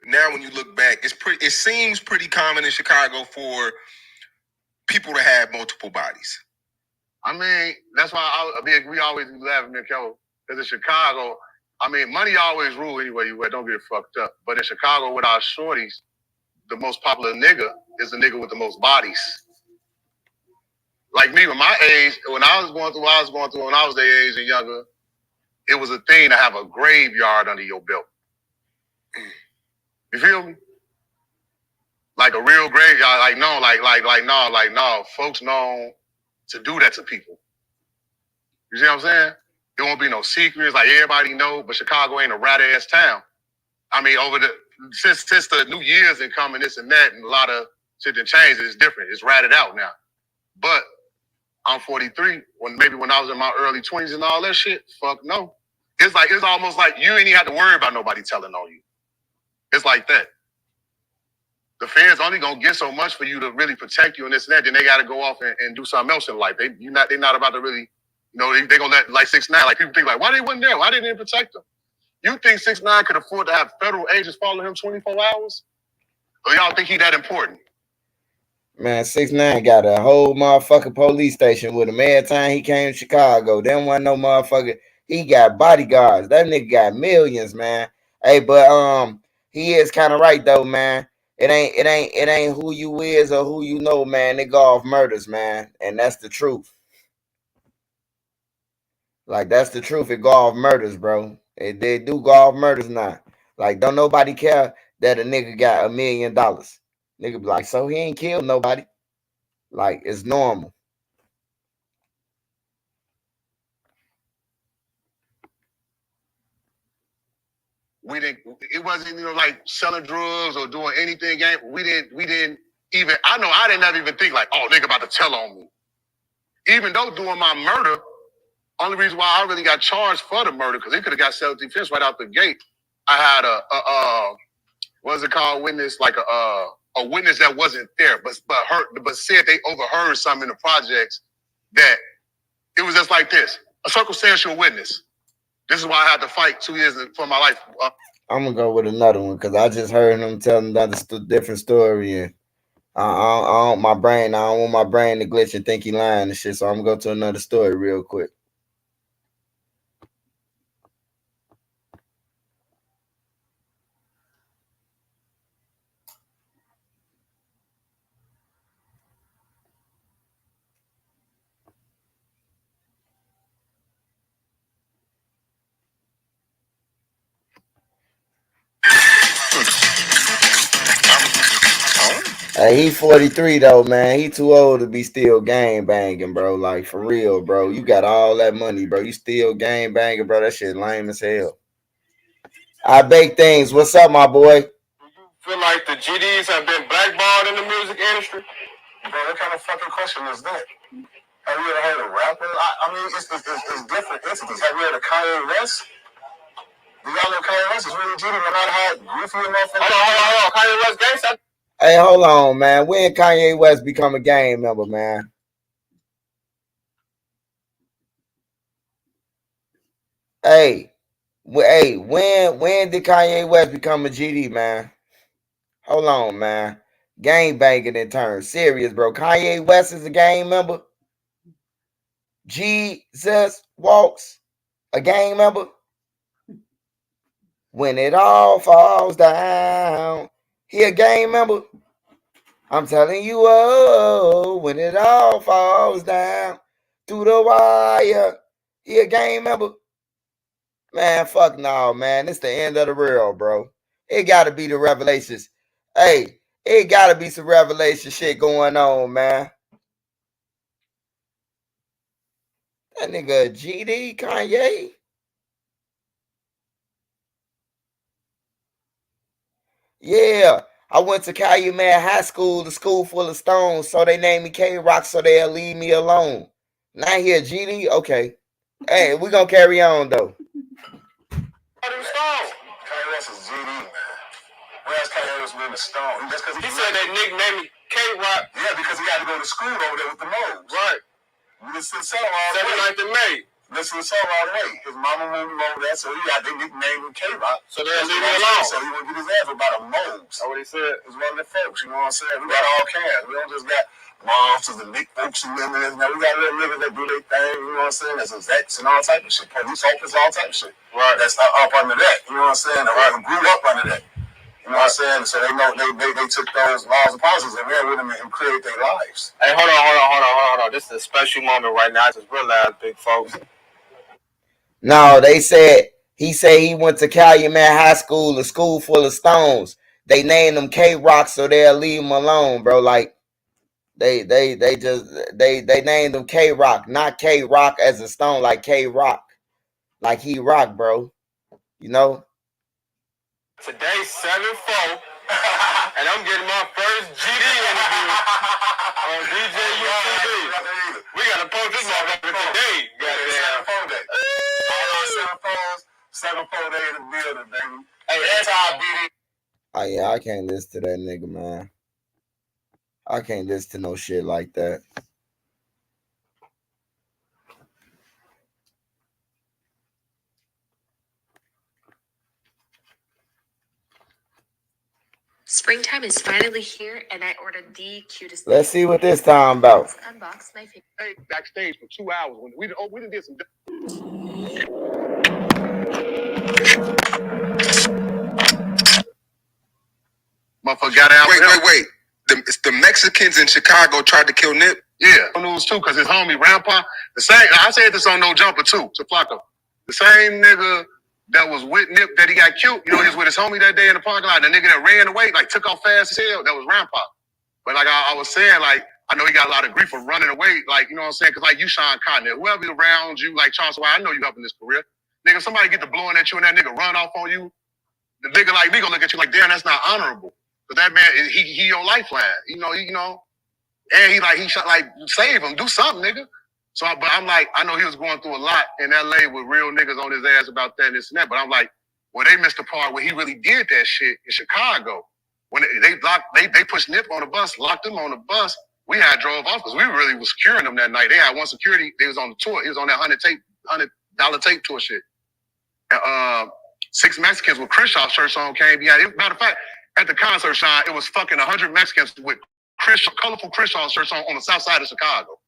Now, when you look back, it seems pretty common in Chicago for people to have multiple bodies. I mean, that's why we always be laughing at Kelly. Because in Chicago, I mean, money always rule anywhere you at. Don't get fucked up. But in Chicago, with our shorties, the most popular nigga is the nigga with the most bodies. Like me, with my age, when I was going through when I was their age and younger, it was a thing to have a graveyard under your belt. You feel me? Like a real graveyard. No. Folks known to do that to people. You see what I'm saying? There won't be no secrets. Like everybody know, but Chicago ain't a rat-ass town. I mean, since the New Year's and coming this and that, and a lot of shit that changed, it's different. It's ratted out now. But I'm 43. When I was in my early 20s and all that shit, fuck no. It's almost like you ain't even have to worry about nobody telling on you. It's like that. The feds only gonna get so much for you to really protect you and this and that. Then they gotta go off and do something else in life. They're not about to really, you know, they gonna let like 6ix9ine. Like people think like, why they wasn't there? Why they didn't protect them? You think 6ix9ine could afford to have federal agents follow him 24 hours? Or y'all think he that important? Man, 6ix9ine got a whole motherfucking police station with him every time he came to Chicago. There wasn't no motherfucker. He got bodyguards. That nigga got millions, man. Hey, but he is kind of right though, man. It ain't who you is or who you know, man. They go off murders, man, and that's the truth. Like that's the truth. It go off murders, bro. They do go off murders now. Like don't nobody care that a nigga got $1 million. Nigga be like, so he ain't killed nobody. Like it's normal. We didn't. It wasn't like selling drugs or doing anything. We didn't even. I know I didn't even think like, oh, nigga about to tell on me. Even though doing my murder, only reason why I really got charged for the murder because he could have got self-defense right out the gate. I had a what's it called? Witness, like a witness that wasn't there, but said they overheard something in the projects that it was just like this, a circumstantial witness. This is why I had to fight 2 years for my life. I'm gonna go with another one because I just heard him tell another different story, and I don't my brain. I don't want my brain to glitch and think he lying and shit. So I'm gonna go to another story real quick. Hey, he 43 though, man. He too old to be still gang banging, bro. Like for real, bro. You got all that money, bro. You still gang banging, bro. That shit lame as hell. I bake things. What's up, my boy? Do you feel like the GDs have been blackballed in the music industry? Bro, what kind of fucking question is that? Have you ever heard a rapper? I mean, it's different entities. Have you heard of Kanye West? Do y'all know Kanye West is really GD no matter how goofy and motherfucker? Hold on. Kanye West gangsta? Hey, hold on, man. When Kanye West become a gang member, man? Hey, when did Kanye West become a GD, man? Hold on, man. Gang banging in turn. Serious, bro. Kanye West is a gang member. Jesus Walks a gang member. When it all falls down, he a gang member. I'm telling you, oh, when it all falls down through the wire, he a gang member. Man, fuck no, man. It's the end of the world, bro. It gotta be the revelations. Hey, it gotta be some revelation shit going on, man. That nigga GD Kanye. Yeah, I went to Calumet High School, the school full of stones, so they named me K-Rock so they'll leave me alone. Not here, GD? Okay. Hey, we gonna carry on, though. Kanye West is GD, man. Where's Kanye West being a stone? Just because he said they nicknamed K-Rock. Yeah, because he had to go to school over there with the moles. Right. Listen to the song all the way. 7th of May. Listen to the song all the way. His mama moved him over there, so he got they nicknamed him K-Rock. So they'll leave him alone. So he wouldn't get his ass about a moles. That's what he said. It's one of the folks, you know what I'm saying? We got all kinds. We don't just got monsters and big folks and women. Now we got little niggas that do their thing, you know what I'm saying? There's execs and all type of shit. Police officers, all type of shit. Right. That's up under that, you know what I'm saying? Right. Grew up under that. You know what I'm saying? So they know they took those laws and policies and ran with them and created their lives. Hey, hold on. This is a special moment right now. I just realized, big folks. No, he said he went to Calumet High School, a school full of stones. They named him K-Rock so they'll leave him alone, bro. Like they named him K-Rock, not K-Rock as a stone, like K-Rock, like he rock, bro. You know. Today's 7-4, and I'm getting my first GD interview on DJ UTV. We gotta post this motherfucker today. Goddamn. 7-4 day in the building, baby. Hey, that's how I beat it. Oh yeah, I can't listen to that nigga, man. I can't listen to no shit like that. Springtime is finally here, and I ordered the cutest. Let's see what this time about. Unbox my favorite. Hey, backstage for 2 hours when we did some. Motherfucker got out. Wait. The Mexicans in Chicago tried to kill Nip. Yeah, news too, because his homie Rampa, the same. I said this on No Jumper too, to Flacco. The same nigga that was with Nip that he got killed. You know, he was with his homie that day in the parking lot. The nigga that ran away, like took off fast as hell. That was Rampa. But like I was saying, like I know he got a lot of grief for running away. Like you know what I'm saying? Because like you, Sean Connery, whoever around you, like Charles White, I know you helping this career. Nigga, somebody get to blowing at you and that nigga run off on you. The nigga like me gonna look at you like, damn, that's not honorable. But that man, he your lifeline. You know. And he shot like save him, do something, nigga. So, but I'm like, I know he was going through a lot in LA with real niggas on his ass about that and this and that. But I'm like, well, they missed the part where he really did that shit in Chicago. When they pushed Nip on the bus, locked him on the bus. We had drove off because we really was securing them that night. They had one security. They was on the tour. He was on that $100 tape tour shit. And, 6 Mexicans with Crenshaw shirts on came behind. Matter of fact, at the concert, Sean, it was fucking 100 Mexicans with colorful Crenshaw shirts on the south side of Chicago.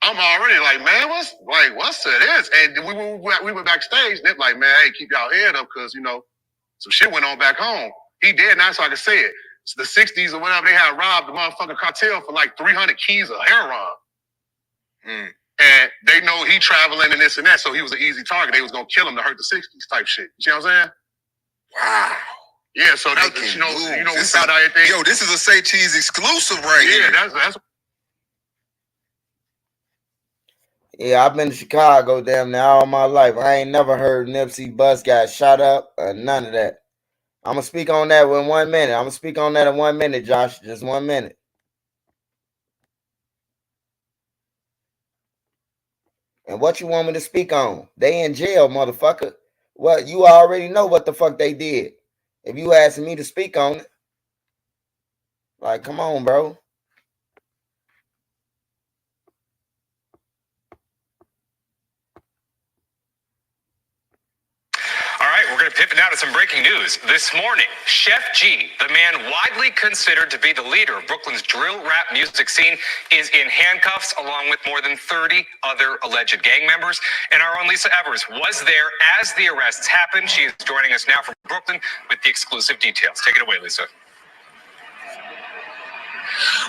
I'm already like, man, what's to this? And we went backstage. Nip like, man, hey, keep y'all head up because some shit went on back home. He dead now, so I can say it. It's the 60s or whatever. They had robbed the motherfucking cartel for like 300 keys of heroin. And they know he traveling and this and that, so he was an easy target. They was gonna kill him to hurt the 60s type shit. You see what I'm saying? Wow. Yeah, so that's we found out everything. Yo, this is a Say Cheese exclusive right here. Yeah, that's. Yeah, I've been to Chicago damn near all my life. I ain't never heard Nipsey bus got shot up or none of that. I'm gonna speak on that in 1 minute. Josh. Just 1 minute. And what you want me to speak on? They in jail, motherfucker. Well, you already know what the fuck they did. If you asking me to speak on it, like, come on, bro. All right, we're going to pivot now to some breaking news. This morning, Chef G, the man widely considered to be the leader of Brooklyn's drill rap music scene, is in handcuffs along with more than 30 other alleged gang members. And our own Lisa Evers was there as the arrests happened. She is joining us now from Brooklyn with the exclusive details. Take it away, Lisa.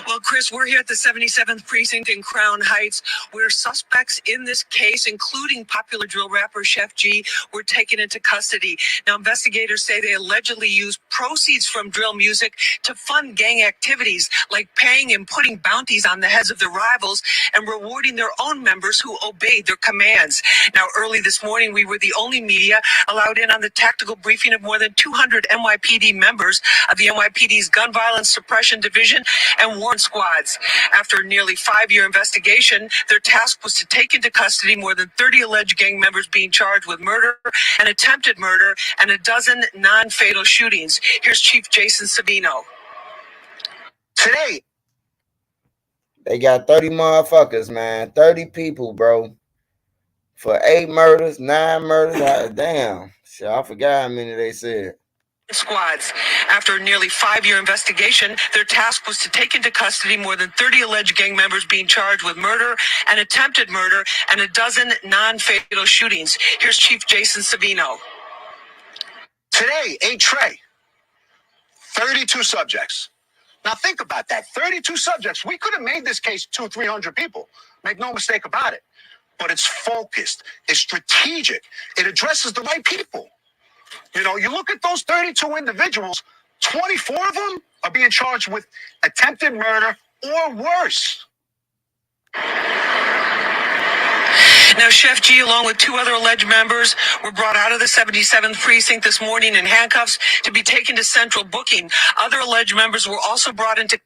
Well, Chris, we're here at the 77th Precinct in Crown Heights, where suspects in this case, including popular drill rapper Chef G, were taken into custody. Now, investigators say they allegedly used proceeds from drill music to fund gang activities, like paying and putting bounties on the heads of their rivals and rewarding their own members who obeyed their commands. Now, early this morning, we were the only media allowed in on the tactical briefing of more than 200 NYPD members of the NYPD's Gun Violence Suppression Division and warrant squads. After a nearly 5-year investigation, their task was to take into custody more than 30 alleged gang members being charged with murder and attempted murder and a dozen non-fatal shootings. Here's Chief Jason Sabino. Today, they got 30 motherfuckers, man. 30 people, bro. For 8 murders, 9 murders. Damn. Shit, I forgot how many they said. Squads. After a nearly 5-year investigation, their task was to take into custody more than 30 alleged gang members being charged with murder and attempted murder and a dozen non-fatal shootings. Here's Chief Jason Sabino. Today, a tray, 32 subjects. Now think about that, 32 subjects. We could have made this case 200-300 people. Make no mistake about it. But it's focused, it's strategic, it addresses the right people. You know, you look at those 32 individuals, 24 of them are being charged with attempted murder or worse. Now, Chef G, along with 2 other alleged members, were brought out of the 77th Precinct this morning in handcuffs to be taken to central booking. Other alleged members were also brought into...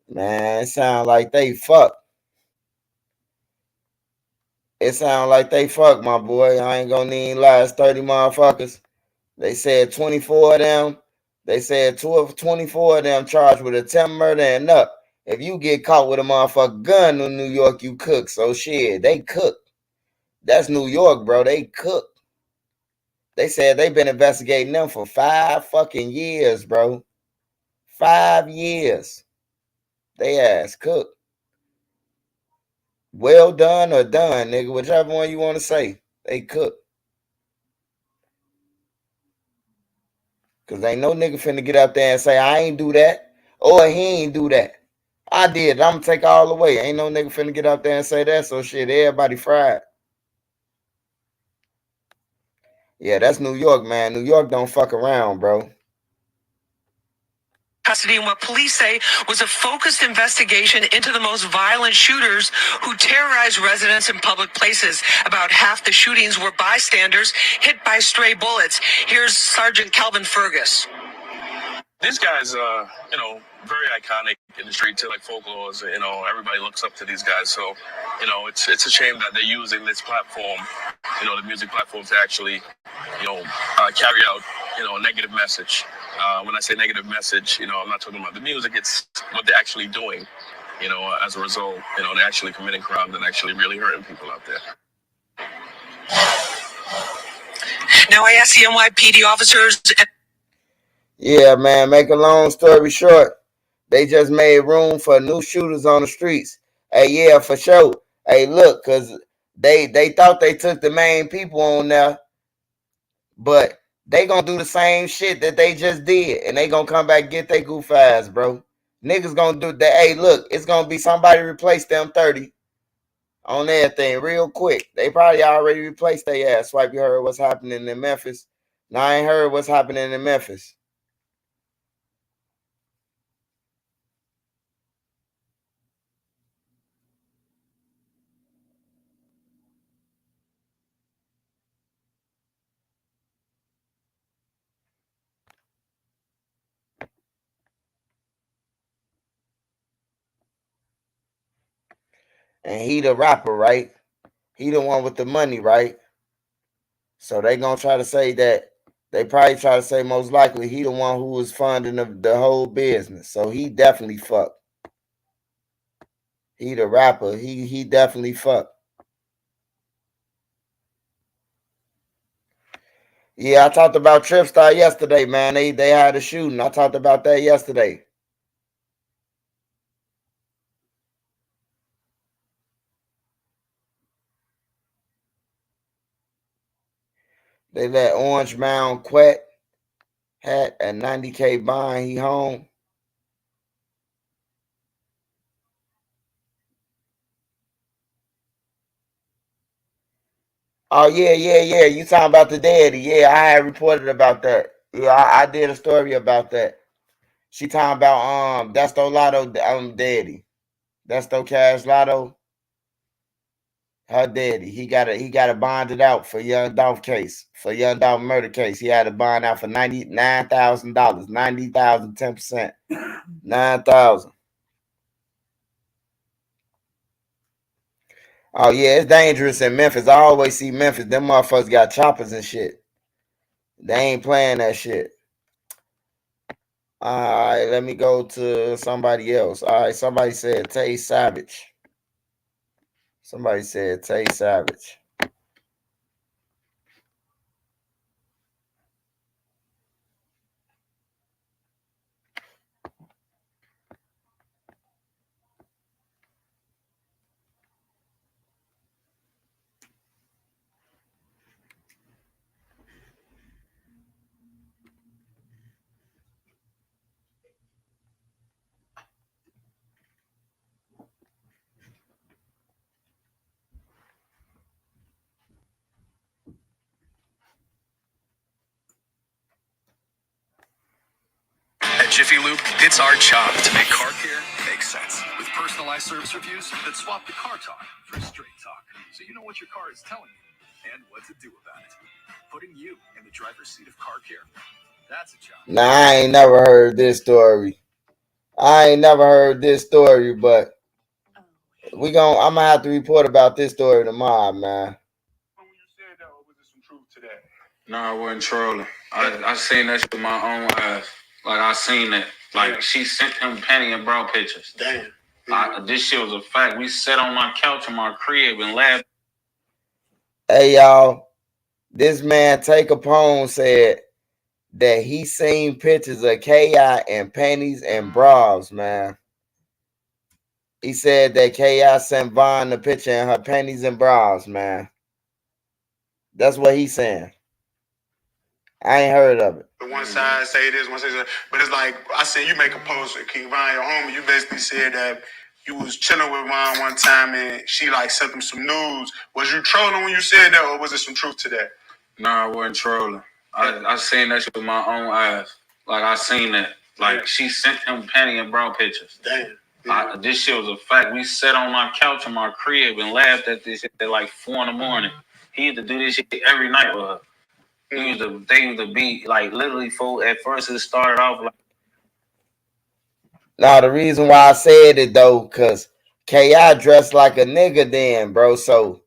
Man, it sounds like they fucked. It sounds like they fucked, my boy. I ain't gonna need lies. 30 motherfuckers. They said 24 of them. They said 24 of them charged with attempted murder and up. If you get caught with a motherfucking gun in New York, you cook. So shit, they cook. That's New York, bro. They cook. They said they've been investigating them for 5 fucking years, bro. 5 years. They ass cook. Well done or done, nigga. Whichever one you want to say. They cook. Cause ain't no nigga finna get up there and say I ain't do that or he ain't do that. I did. I'm gonna take all the way. Ain't no nigga finna get up there and say that. So shit, everybody fried. Yeah, that's New York, man. New York don't fuck around, bro. Custody in what police say was a focused investigation into the most violent shooters who terrorized residents in public places. About half the shootings were bystanders hit by stray bullets. Here's Sergeant Calvin Fergus. These guys, very iconic in the street, like folklores. Everybody looks up to these guys. So, it's a shame that they're using this platform, the music platform, to actually, carry out, a negative message. When I say negative message, I'm not talking about the music. It's what they're actually doing. As a result, they're actually committing crimes and actually really hurting people out there. Now I asked the NYPD officers. Yeah, man, make a long story short, they just made room for new shooters on the streets. Hey, yeah, for sure. Hey, look, because they thought they took the main people on there, but they gonna do the same shit that they just did, and they gonna come back and get their goof ass, bro. Niggas gonna do that. Hey, look, it's gonna be somebody replace them 30 on everything real quick. They probably already replaced their ass. Swipe, you heard what's happening in Memphis. Now, I ain't heard what's happening in Memphis. And he the rapper, right? He the one with the money, right? So they gonna try to say that. They probably try to say most likely he the one who was funding the whole business. So he definitely fucked. He the rapper. He definitely fucked. Yeah, I talked about Tripstar yesterday, man. They had a shooting. I talked about that yesterday. They let Orange Mound quit. Had a 90K bond. He home. Oh, yeah. You talking about the daddy. Yeah, I had reported about that. Yeah, I did a story about that. She talking about that's the Lotto daddy. That's the Cash Lotto. Her daddy. He got a bonded out for Young Dolph case. For Young Dolph murder case. He had a bond out for $99,000. $90,000, 10%. $9,000. Oh yeah, it's dangerous in Memphis. I always see Memphis. Them motherfuckers got choppers and shit. They ain't playing that shit. All right, let me go to somebody else. All right, somebody said Tay Savage. Somebody said Tay Savage. At Jiffy Lube, it's our job to make car care make sense. With personalized service reviews that swap the car talk for straight talk, so you know what your car is telling you and what to do about it. Putting you in the driver's seat of car care. That's a job. Nah, I ain't never heard this story. But I'm gonna have to report about this story tomorrow, man. No, I wasn't trolling. I seen that shit with my own eyes. Like, I seen that. Like, she sent him panty and bra pictures. Damn. This shit was a fact. We sat on my couch in my crib and laughed. Hey, y'all. This man, Tay Capone, said that he seen pictures of K.I. in panties and bras, man. He said that K.I. sent Vaughn the picture in her panties and bras, man. That's what he's saying. I ain't heard of it. The one side say this, one side say that. But it's like, I seen you make a post with King Von, your homie. You basically said that you was chilling with Von one time and she like sent him some news. Was you trolling when you said that, or was there some truth to that? Nah, I wasn't trolling. I seen that shit with my own eyes. Like, I seen that. Like, she sent him panty and bra pictures. Damn. This shit was a fact. We sat on my couch in my crib and laughed at this shit at like 4 a.m. He used to do this shit every night with her. They used to be like literally full. At first, it started off like. Now the reason why I said it though, cause K.I. dressed like a nigga then, bro. So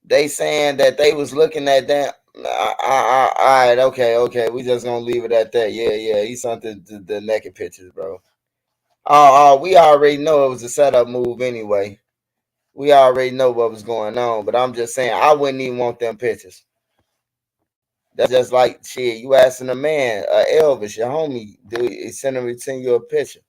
they saying that they was looking at that. All right, okay. We just gonna leave it at that. Yeah. He sent the naked pictures, bro. We already know it was a setup move anyway. We already know what was going on, but I'm just saying I wouldn't even want them pictures. That's just like shit. You asking a man, Elvis, your homie, dude, send you a picture.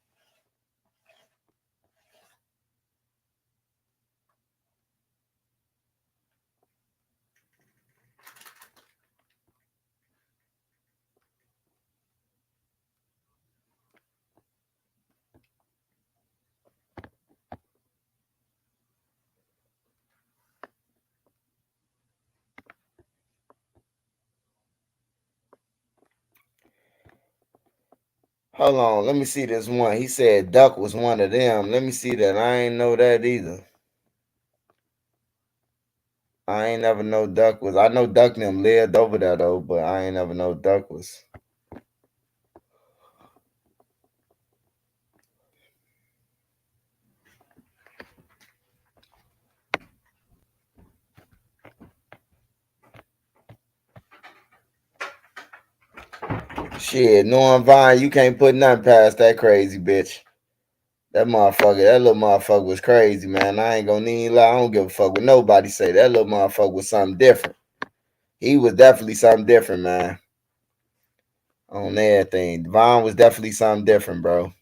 Hold on, let me see this one. He said Duck was one of them. Let me see that. I ain't know that either. I ain't never know Duck was. I know Duck and them lived over there though, but I ain't never know Duck was. Shit, knowing Vine, you can't put nothing past that crazy bitch. That little motherfucker was crazy, man. I ain't gonna even lie. I don't give a fuck what nobody say. That little motherfucker was something different. He was definitely something different, man. On everything. Vine was definitely something different, bro.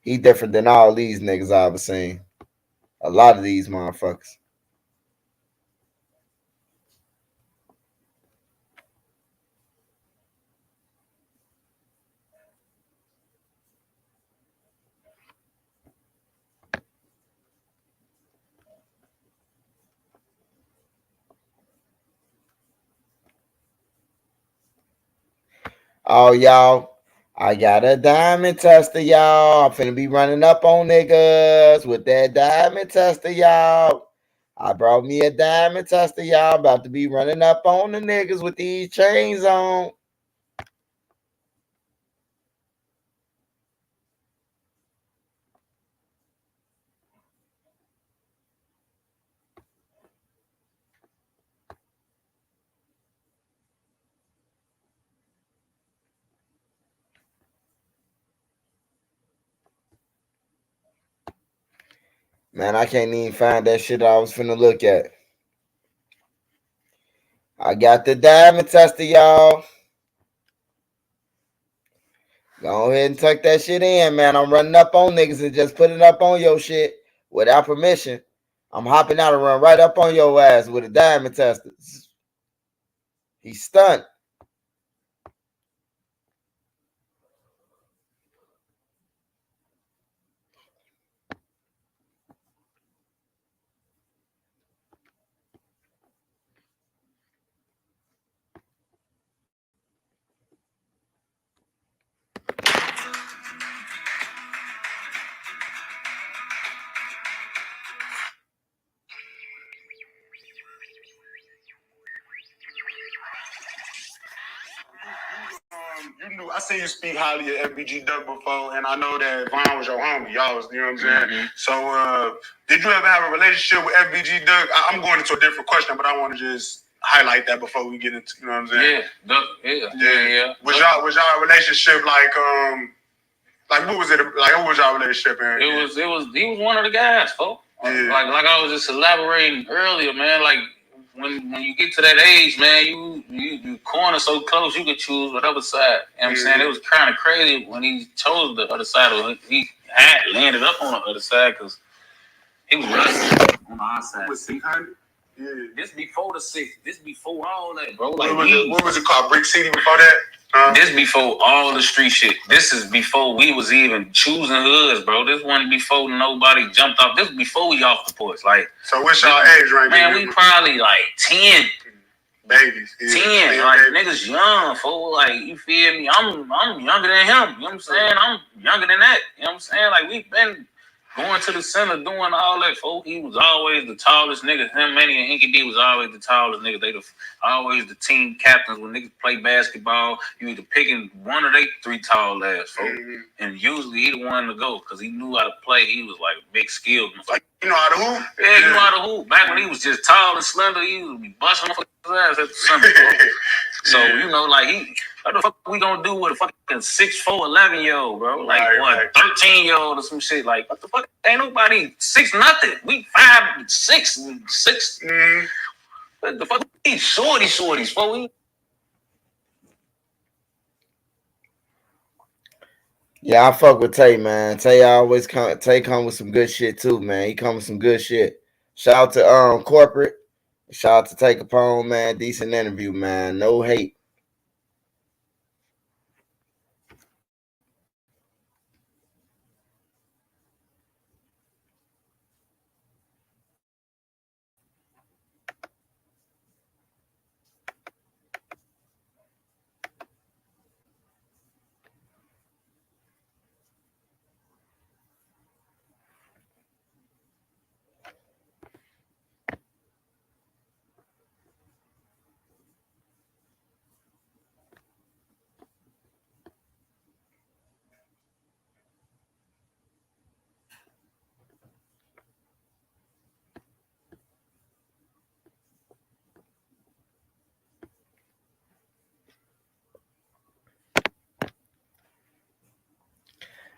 He different than all these niggas I ever seen. A lot of these motherfuckers. Oh, y'all, I got a diamond tester, y'all. I'm finna be running up on niggas with that diamond tester, y'all. I brought me a diamond tester, y'all. About to be running up on the niggas with these chains on. Man, I can't even find that shit I was finna look at. I got the diamond tester, y'all. Go ahead and tuck that shit in, man. I'm running up on niggas and just putting up on your shit without permission. I'm hopping out and run right up on your ass with a diamond tester. He's stunned. You knew, I seen you speak highly of FBG Duck before, and I know that Von was your homie. Y'all was, you know what I'm saying? Mm-hmm. So, did you ever have a relationship with FBG Duck? I'm going into a different question, but I want to just highlight that before we get into, you know what I'm saying? Yeah, Duck, yeah. Was y'all relationship like what was it? Like what was y'all relationship? He was one of the guys, folks. Yeah. Like I was just elaborating earlier, man. Like when you get to that age, man, you corner so close, you could choose whatever side. You know what I'm saying? It was kind of crazy when he chose the other side, or he had landed up on the other side because he was wrestling on the outside. Was he 100? This before the 6. This before all that, bro. What Like was it called? Brick City before that? this before all the street shit. This is before we was even choosing hoods, bro. This wasn't before nobody jumped off. This before we off the porch. Like, so what's y'all age range? man, we probably like 10. Babies. 10. Like, niggas young, fool. Like, you feel me? I'm younger than him. You know what I'm saying? I'm younger than that. You know what I'm saying? Like, we've been going to the center, doing all that, folk. He was always the tallest nigga. Him, Manny, and Inky D was always the tallest nigga. They always the team captains. When niggas play basketball, you either picking one of they 3 tall ass, folk. And usually he the one to go because he knew how to play. He was like big skilled. Like, you know how to hoop? Yeah, you know how to hoop. Back when he was just tall and slender, he would be busting motherfuckers' ass at the center. So, you know, like, what the fuck we gonna do with a fucking 6'4", 11-year-old, bro? Like, 13-year-old or some shit? Like, what the fuck? Ain't nobody 6 nothing. We 5, 6. What the fuck? We shorties, bro. Yeah, I fuck with Tay, man. Tay always come with some good shit too, man. He come with some good shit. Shout out to Corporate. Shout out to Tay Capone, man. Decent interview, man. No hate.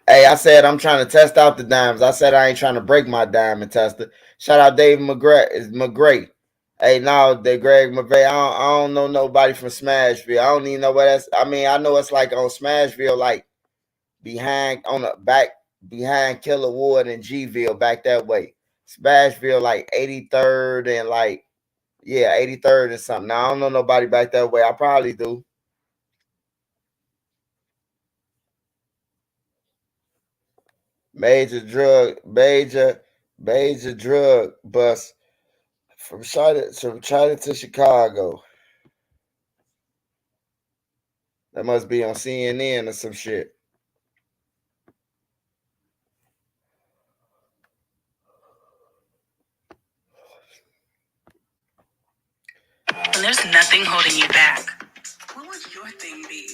Hey, I said I'm trying to test out the dimes. I said I ain't trying to break my diamond tester. Shout out Dave McGray. Hey, now the Greg McVeigh. I don't know nobody from Smashville. I don't even know where that's. I mean, I know it's like on Smashville, like behind Killer Ward and Gville back that way. Smashville, like 83rd and like 83rd and something. Now I don't know nobody back that way. I probably do. Major drug bust from China to Chicago. That must be on CNN or some shit. When there's nothing holding you back, what would your thing be?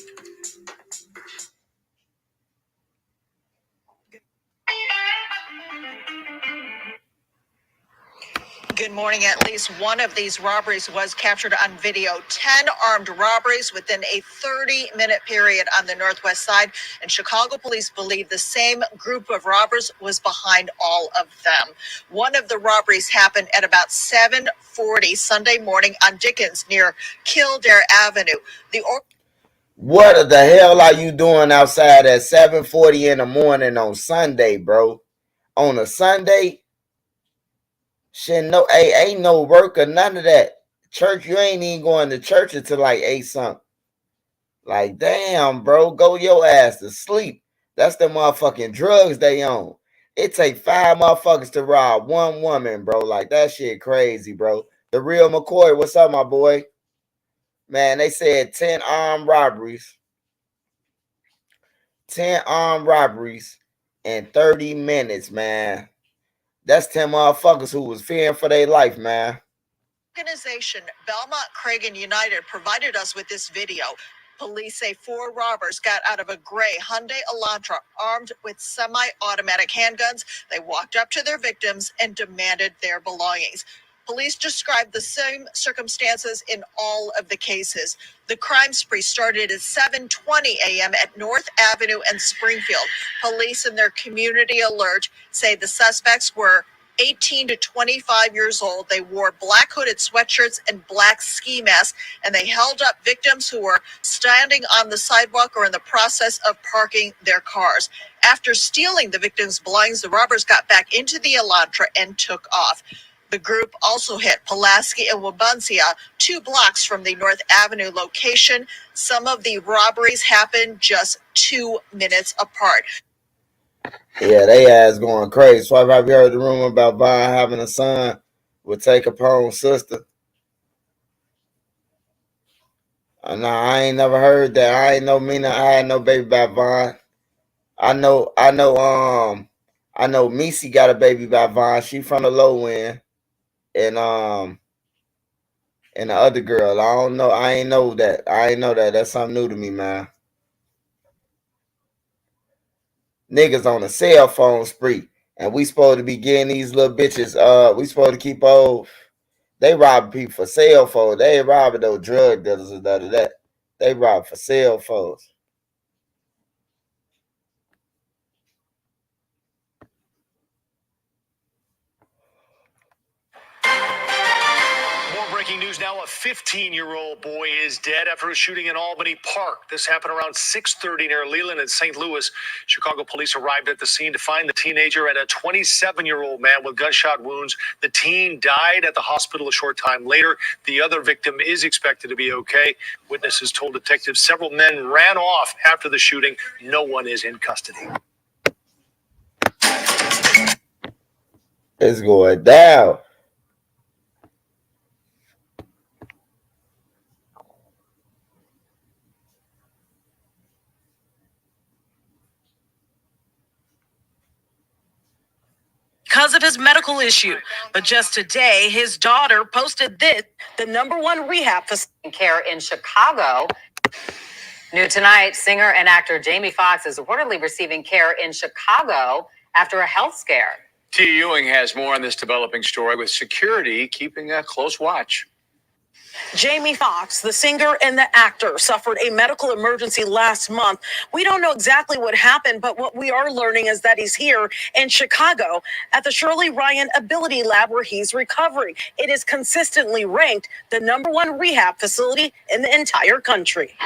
Good morning. At least one of these robberies was captured on video. 10 armed robberies within a 30-minute period on the northwest side. And Chicago police believe the same group of robbers was behind all of them. One of the robberies happened at about 7:40 Sunday morning on Dickens near Kildare Avenue. What the hell are you doing outside at 7:40 in the morning on Sunday, bro? On a Sunday? Shit, no, ain't no work or none of that. Church, you ain't even going to church until like 8 something. Like, damn, bro, go your ass to sleep. That's the motherfucking drugs they own. It take 5 motherfuckers to rob one woman, bro. Like, that shit crazy, bro. The real McCoy, what's up, my boy? Man, they said 10 armed robberies. 10 armed robberies in 30 minutes, man. That's 10 motherfuckers who was fearing for their life, man. Organization Belmont Cragen United provided us with this video. Police say 4 robbers got out of a gray Hyundai Elantra armed with semi-automatic handguns. They walked up to their victims and demanded their belongings. Police described the same circumstances in all of the cases. The crime spree started at 7:20 a.m. at North Avenue and Springfield. Police in their community alert say the suspects were 18 to 25 years old. They wore black hooded sweatshirts and black ski masks, and they held up victims who were standing on the sidewalk or in the process of parking their cars. After stealing the victims' belongings, the robbers got back into the Elantra and took off. The group also hit Pulaski and Wabunsea, 2 blocks from the North Avenue location. Some of the robberies happened just 2 minutes apart. Yeah, they ass going crazy. So have you heard the rumor about Vaughn having a son would take upon sister? No, I ain't never heard that. I ain't know Mina. I had no baby by Vaughn. I know Missy got a baby by Vaughn. She from the low end. And the other girl. I don't know. I ain't know that. That's something new to me, man. Niggas on a cell phone spree. And we supposed to be getting these little bitches. We supposed to keep old. They robbing people for cell phones. They ain't robbing those drug dealers or none of that. They rob for cell phones. More breaking news now. A 15-year-old boy is dead after a shooting in Albany Park. This happened around 6:30 near Leland in St. Louis. Chicago police arrived at the scene to find the teenager and a 27-year-old man with gunshot wounds. The teen died at the hospital a short time later. The other victim is expected to be okay. Witnesses told detectives several men ran off after the shooting. No one is in custody. It's going down. Because of his medical issue. But just today, his daughter posted this, the #1 rehab facility care in Chicago. New tonight, singer and actor Jamie Foxx is reportedly receiving care in Chicago after a health scare. T. Ewing has more on this developing story, with security keeping a close watch. Jamie Foxx, the singer and the actor, suffered a medical emergency last month. We don't know exactly what happened, but what we are learning is that he's here in Chicago at the Shirley Ryan Ability Lab where he's recovering. It is consistently ranked the #1 rehab facility in the entire country.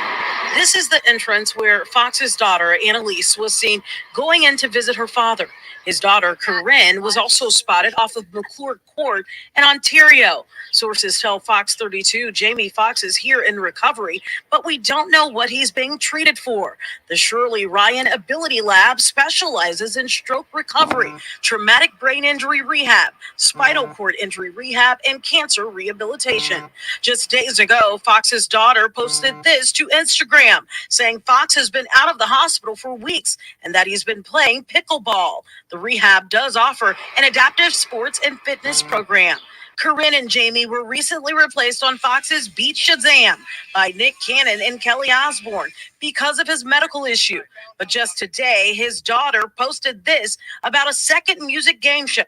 This is the entrance where Fox's daughter, Annalise, was seen going in to visit her father. His daughter, Corinne, was also spotted off of McClure Court in Ontario. Sources tell Fox 32 Jamie Foxx is here in recovery, but we don't know what he's being treated for. The Shirley Ryan Ability Lab specializes in stroke recovery, traumatic brain injury rehab, spinal cord injury rehab, and cancer rehabilitation. Just days ago, Fox's daughter posted this to Instagram, saying Foxx has been out of the hospital for weeks and that he's been playing pickleball. The rehab does offer an adaptive sports and fitness program. Corinne and Jamie were recently replaced on Fox's Beat Shazam by Nick Cannon and Kelly Osbourne because of his medical issue. But just today, his daughter posted this about a second music game show.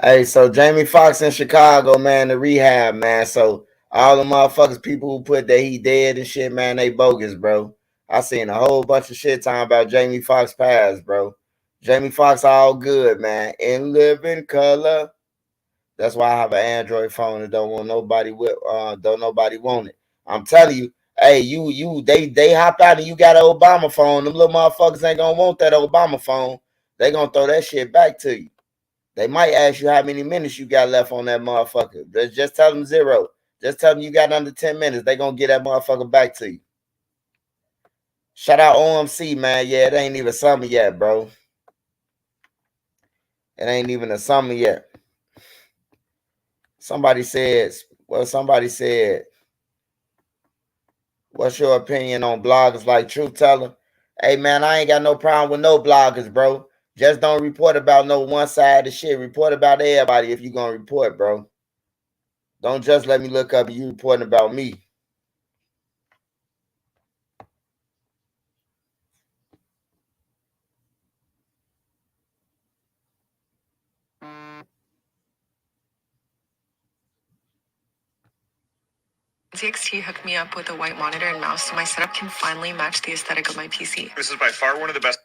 Hey, so Jamie Foxx in Chicago, man, the rehab, man. So all the motherfuckers, people who put that he dead and shit, man, they bogus, bro. I seen a whole bunch of shit talking about Jamie Foxx past, bro. Jamie Foxx all good, man. In living color. That's why I have an Android phone and don't nobody want it. I'm telling you, hey, they hop out and you got an Obama phone. Them little motherfuckers ain't gonna want that Obama phone. They gonna throw that shit back to you. They might ask you how many minutes you got left on that motherfucker. Just tell them 0. Just tell them you got under 10 minutes. They gonna get that motherfucker back to you. Shout out OMC, man. Yeah, it ain't even summer yet, bro. It ain't even a summer yet. Somebody said, what's your opinion on bloggers like Truth Teller? Hey, man, I ain't got no problem with no bloggers, bro. Just don't report about no one side of shit. Report about everybody if you're going to report, bro. Don't just let me look up and you reporting about me. TXT hooked me up with a white monitor and mouse, so my setup can finally match the aesthetic of my PC. This is by far one of the best.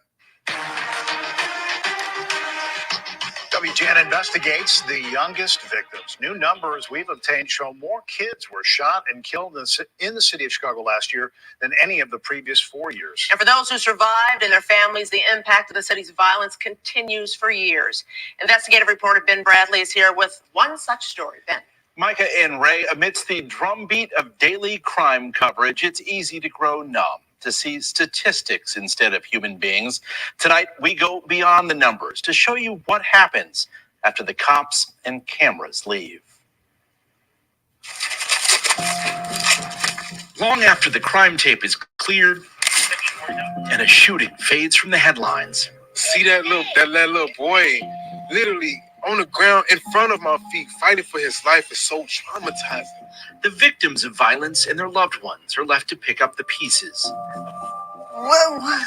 WGN investigates the youngest victims. New numbers we've obtained show more kids were shot and killed in the city of Chicago last year than any of the previous 4 years. And for those who survived and their families, the impact of the city's violence continues for years. Investigative reporter Ben Bradley is here with one such story. Ben. Micah and Ray, amidst the drumbeat of daily crime coverage, it's easy to grow numb, to see statistics instead of human beings. Tonight, we go beyond the numbers to show you what happens after the cops and cameras leave. Long after the crime tape is cleared and a shooting fades from the headlines. See that little boy literally on the ground in front of my feet fighting for his life is so traumatizing. The victims of violence and their loved ones are left to pick up the pieces. Whoa.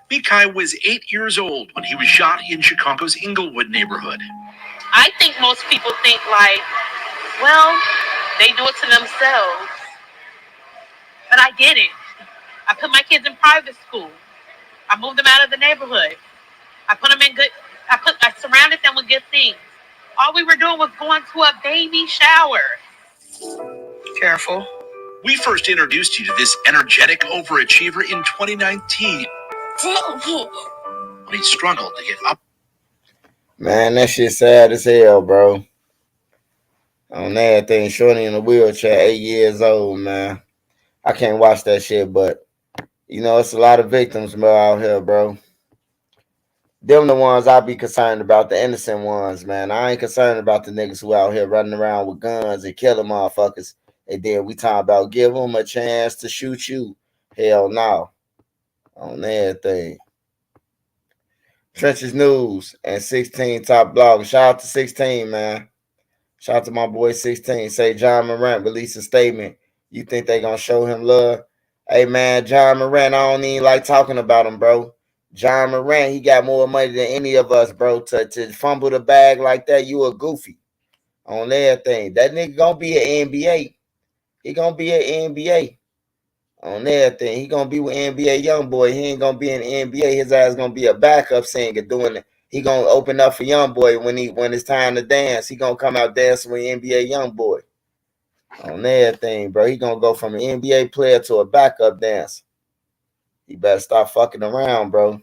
Mikai was 8 years old when he was shot in Chicago's Inglewood neighborhood. I think most people think like, well, they do it to themselves. But I didn't. I put my kids in private school. I moved them out of the neighborhood. I put them in good, I surrounded them with good things. All we were doing was going to a baby shower. Careful. We first introduced you to this energetic overachiever in 2019. But he struggled to get up. Man, that shit sad as hell, bro. On everything, shorty in a wheelchair, 8 years old, man. I can't watch that shit, but you know, it's a lot of victims, bro, out here, bro. Them the ones I be concerned about, the innocent ones, man. I ain't concerned about the niggas who out here running around with guns and killing motherfuckers. And then we talking about give them a chance to shoot you. Hell no. On everything. Trenches News and 16 Top Blog. Shout out to 16, man. Shout out to my boy 16. Say John Morant released a statement. You think they gonna show him love? Hey, man, John Morant, I don't even like talking about him, bro. John Morant, he got more money than any of us, bro. To fumble the bag like that, you a goofy. On everything. That nigga gonna be an NBA. He gonna be an NBA. On everything. He gonna be with NBA Youngboy. He ain't gonna be in the NBA. His ass gonna be a backup singer doing it. He gonna open up for Youngboy when it's time to dance. He gonna come out dancing with NBA Youngboy. On everything, bro. He gonna go from an NBA player to a backup dancer. He better stop fucking around, bro.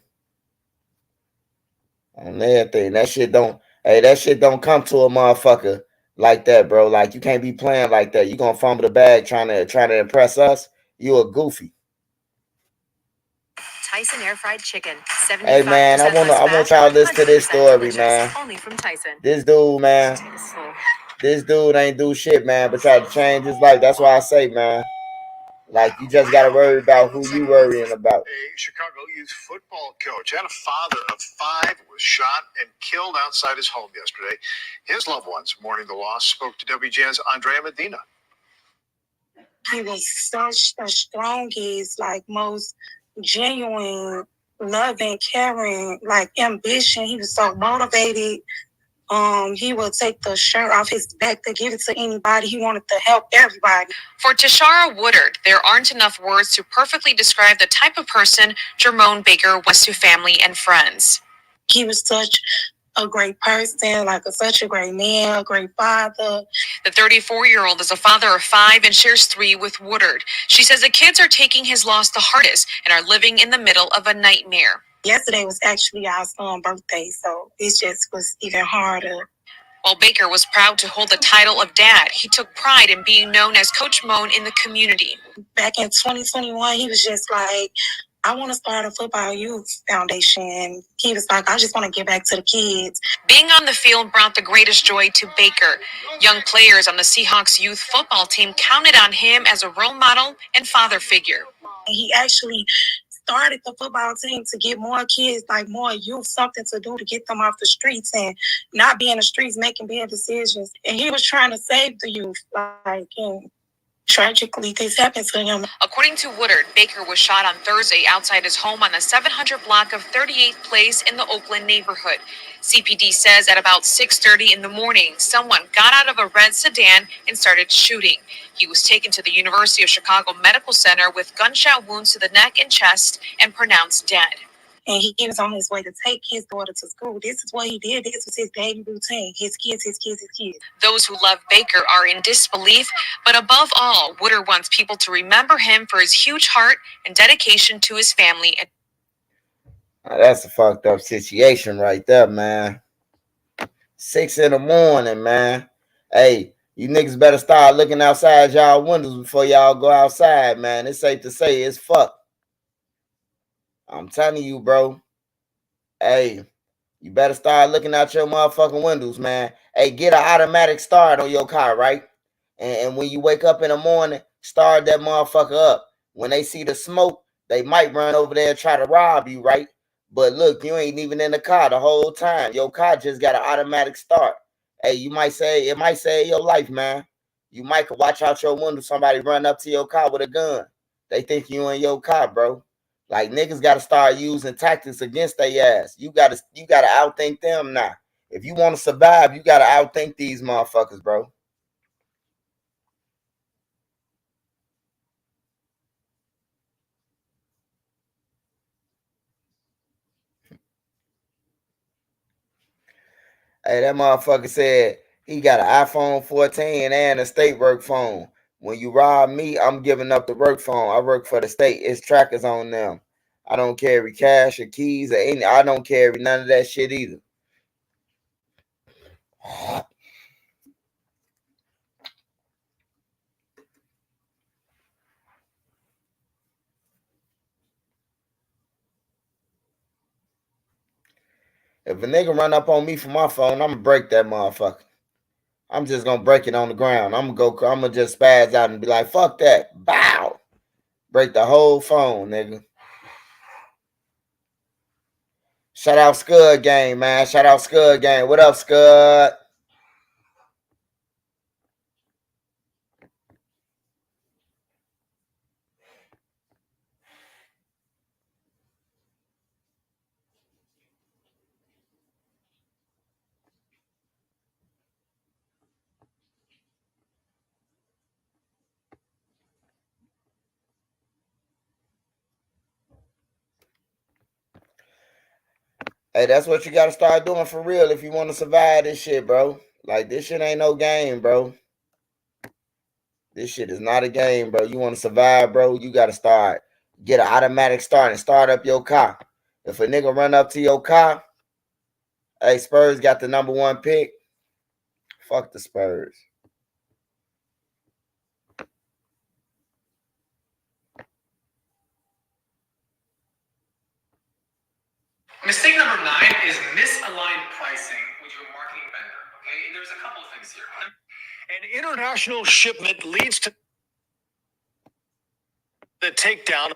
On everything. That shit don't come to a motherfucker like that, bro. Like, you can't be playing like that. You gonna fumble the bag trying to impress us? You a goofy. Tyson air fried chicken. Hey, man, I want y'all to listen to this story, man. Only from Tyson. This dude, man. This dude ain't do shit, man, but try to change his life. That's why I say, man. Like, you just got to worry about who you worrying about. A Chicago youth football coach and a father of 5 was shot and killed outside his home yesterday. His loved ones mourning the loss spoke to WGN's Andrea Medina. He was such a strongest, like, most genuine, loving, caring, like, ambition. He was so motivated. He would take the shirt off his back to give it to anybody. He wanted to help everybody. For Tashara Woodard, there aren't enough words to perfectly describe the type of person Jermone Baker was to family and friends. He was such a great person, like such a great man, a great father. The 34-year-old is a father of 5 and shares 3 with Woodard. She says the kids are taking his loss the hardest and are living in the middle of a nightmare. Yesterday was actually our son's birthday, so it just was even harder. While Baker was proud to hold the title of dad, he took pride in being known as Coach Moan in the community. Back in 2021, he was just like, I want to start a football youth foundation. He was like, I just want to give back to the kids. Being on the field brought the greatest joy to Baker. Young players on the Seahawks youth football team counted on him as a role model and father figure. He actually started the football team to get more kids, like more youth, something to do to get them off the streets and not be in the streets making bad decisions. And he was trying to save the youth, like, and tragically, this happened to him. According to Woodard, Baker was shot on Thursday outside his home on the 700 block of 38th Place in the Oakland neighborhood. CPD says at about 6:30 in the morning, someone got out of a red sedan and started shooting. He was taken to the University of Chicago Medical Center with gunshot wounds to the neck and chest and pronounced dead. and he is on his way to take his daughter to school. This is what he did. This was his daily routine. His kids, his kids, his kids. Those who love Baker are in disbelief, but above all, Wooder wants people to remember him for his huge heart and dedication to his family. That's a fucked up situation right there, man. 6 in the morning, man. Hey, you niggas better start looking outside y'all windows before y'all go outside, man. It's safe to say it's fucked. I'm telling you, bro. Hey, you better start looking out your motherfucking windows, man. Hey, get an automatic start on your car, right? And when you wake up in the morning, start that motherfucker up. When they see the smoke, they might run over there and try to rob you, right? But look, you ain't even in the car the whole time. Your car just got an automatic start. Hey, you might say, it might save your life, man. You might watch out your window, somebody run up to your car with a gun. They think you in your car, bro. Like, niggas got to start using tactics against their ass. You gotta outthink them now. If you want to survive, you got to outthink these motherfuckers, bro. Hey, that motherfucker said he got an iPhone 14 and a state work phone. When you rob me, I'm giving up the work phone. I work for the state. It's trackers on them. I don't carry cash or keys or any. I don't carry none of that shit either. If a nigga run up on me for my phone, I'm gonna break that motherfucker. I'm just gonna break it on the ground. I'm gonna just spaz out and be like, fuck that. Bow. Break the whole phone, nigga. Shout out Scud Gang, man. Shout out Scud Gang. What up, Scud? Hey, that's what you gotta start doing for real if you want to survive this shit, bro. Like, this shit ain't no game, bro. This shit is not a game, bro. You want to survive, bro, you gotta start. Get an automatic start and start up your car. If a nigga run up to your car, hey, Spurs got the #1 pick. Fuck the Spurs. Mistake number 9 is misaligned pricing with your marketing vendor. Okay, there's a couple of things here. An international shipment leads to the takedown.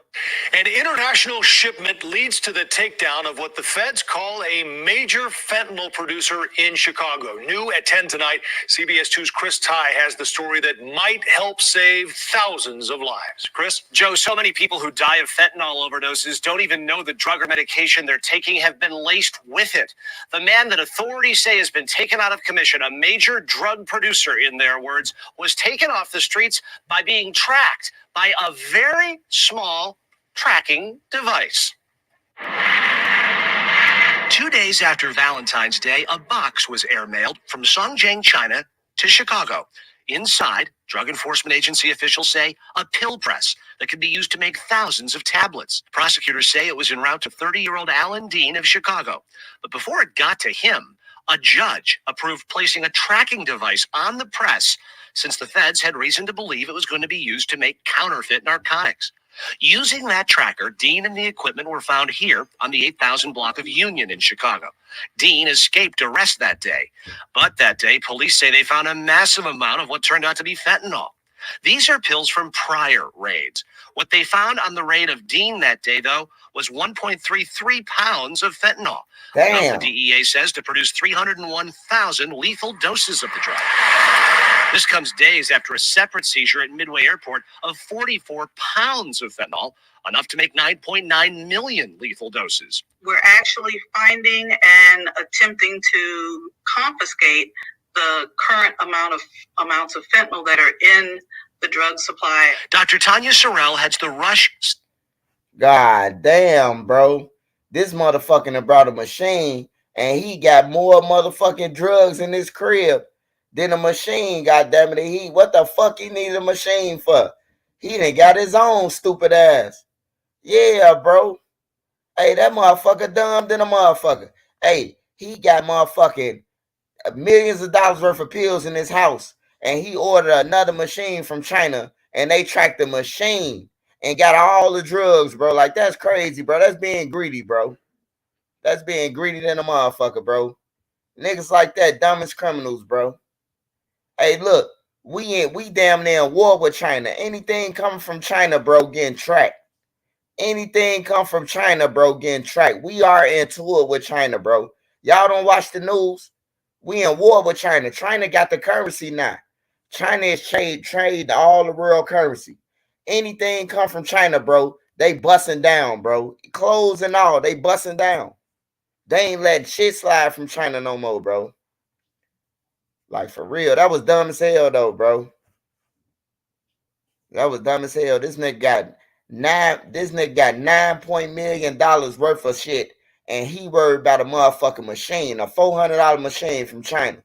An international shipment leads to the takedown of what the feds call a major fentanyl producer in Chicago. New at 10 tonight, CBS 2's Chris Ty has the story that might help save thousands of lives. Chris? Joe, so many people who die of fentanyl overdoses don't even know the drug or medication they're taking have been laced with it. The man that authorities say has been taken out of commission, a major drug producer in their words, was taken off the streets by being tracked by a very small tracking device. 2 days after Valentine's Day, a box was airmailed from Songjiang, China to Chicago. Inside, Drug Enforcement Agency officials say, a pill press that could be used to make thousands of tablets. Prosecutors say it was en route to 30-year-old Alan Dean of Chicago. But before it got to him, a judge approved placing a tracking device on the press since the feds had reason to believe it was going to be used to make counterfeit narcotics. Using that tracker, Dean and the equipment were found here on the 8000 block of Union in Chicago. Dean escaped arrest that day. But that day, police say they found a massive amount of what turned out to be fentanyl. These are pills from prior raids. What they found on the raid of Dean that day, though, was 1.33 pounds of fentanyl. Damn. Enough, the DEA says, to produce 301,000 lethal doses of the drug. This comes days after a separate seizure at Midway Airport of 44 pounds of fentanyl, enough to make 9.9 million lethal doses. We're actually finding and attempting to confiscate the current amounts of fentanyl that are in the drug supply. Dr. Tanya Sorrell heads the Rush. God damn, bro. This motherfucking done brought a machine, and he got more motherfucking drugs in his crib than a machine. Goddamn it, what the fuck he need a machine for? He done got his own stupid ass. Yeah, bro. Hey, that motherfucker dumb than a motherfucker. Hey, he got motherfucking millions of dollars worth of pills in his house, and he ordered another machine from China, and they tracked the machine and got all the drugs, bro. Like, that's crazy, bro. That's being greedy, bro. That's being greedy than a motherfucker, bro. Niggas like that, dumb as criminals, bro. Hey, look, we damn near in war with China. Anything coming from China, bro, getting tracked. Anything come from China, bro, getting tracked. We are in tour with China, bro. Y'all don't watch the news. We in war with China. China got the currency now. China is trade all the world currency. Anything come from China, bro, they busting down, bro. Clothes and all, they busting down. They ain't letting shit slide from China no more, bro. Like, for real. That was dumb as hell, though, bro. That was dumb as hell. This nigga got $9 million worth of shit, and he worried about a motherfucking machine, a $400 machine from China.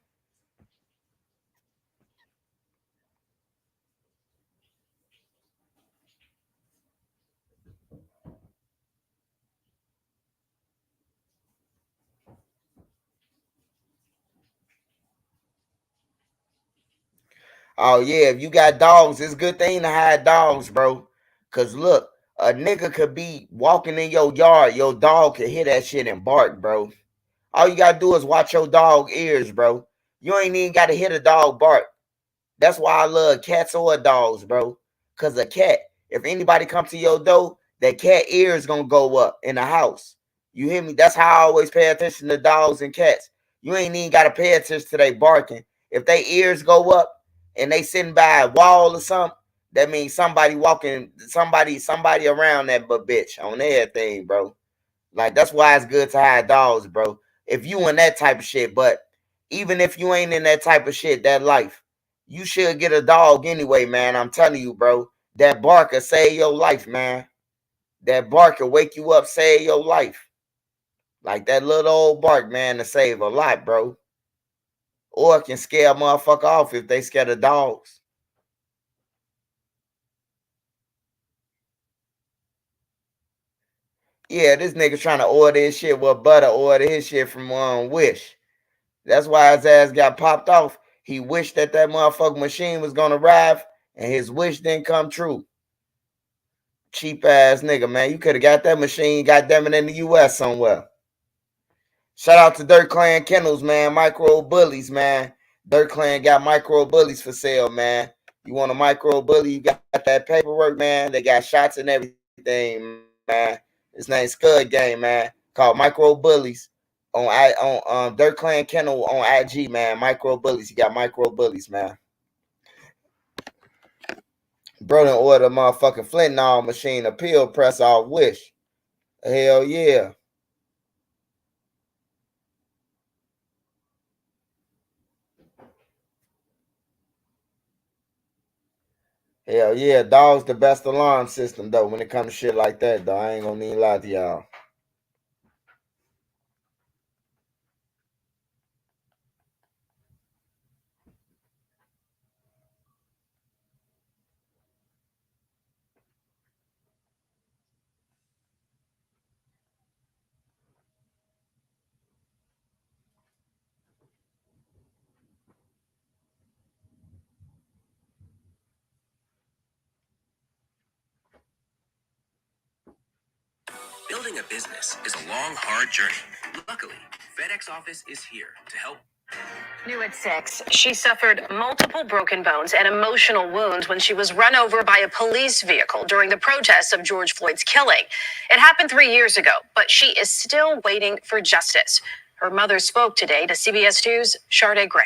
Oh yeah, if you got dogs, it's a good thing to have dogs, bro. Cause look, a nigga could be walking in your yard, your dog could hear that shit and bark, bro. All you gotta do is watch your dog ears, bro. You ain't even gotta hear the dog bark. That's why I love cats or dogs, bro. Cause a cat, if anybody come to your door, that cat ears gonna go up in the house. You hear me? That's how I always pay attention to dogs and cats. You ain't even gotta pay attention to they barking. If they ears go up and they sitting by a wall or something, that means somebody walking, somebody around that bitch on everything, bro. Like, that's why it's good to have dogs, bro. If you in that type of shit, but even if you ain't in that type of shit, that life, you should get a dog anyway, man. I'm telling you, bro. That barker save your life, man. That barker wake you up, save your life. Like that little old bark, man, to save a lot, bro. Or it can scare a motherfucker off if they scared of dogs. Yeah, this nigga trying to order his shit with butter, order his shit from Wish. That's why his ass got popped off. He wished that motherfucking machine was gonna arrive, and his wish didn't come true. Cheap ass nigga, man. You could have got that machine, goddamn it, in the US somewhere. Shout out to Dirt Clan Kennels, man. Micro bullies, man. Dirt Clan got micro bullies for sale, man. You want a micro bully? You got that paperwork, man. They got shots and everything, man. His name's Scud Game, man. Called Micro Bullies on Dirt Clan Kennel on IG, man. Micro Bullies. You got micro bullies, man. Bro done ordered a motherfucking fentanyl machine, a pill press off Wish. Hell yeah. Hell yeah. Dog's the best alarm system, though, when it comes to shit like that, though. I ain't gonna need to lie to y'all. Building a business is a long, hard journey. Luckily, FedEx Office is here to help. New at 6, she suffered multiple broken bones and emotional wounds when she was run over by a police vehicle during the protests of George Floyd's killing. It happened 3 years ago, but she is still waiting for justice. Her mother spoke today to CBS News' Sade Gray.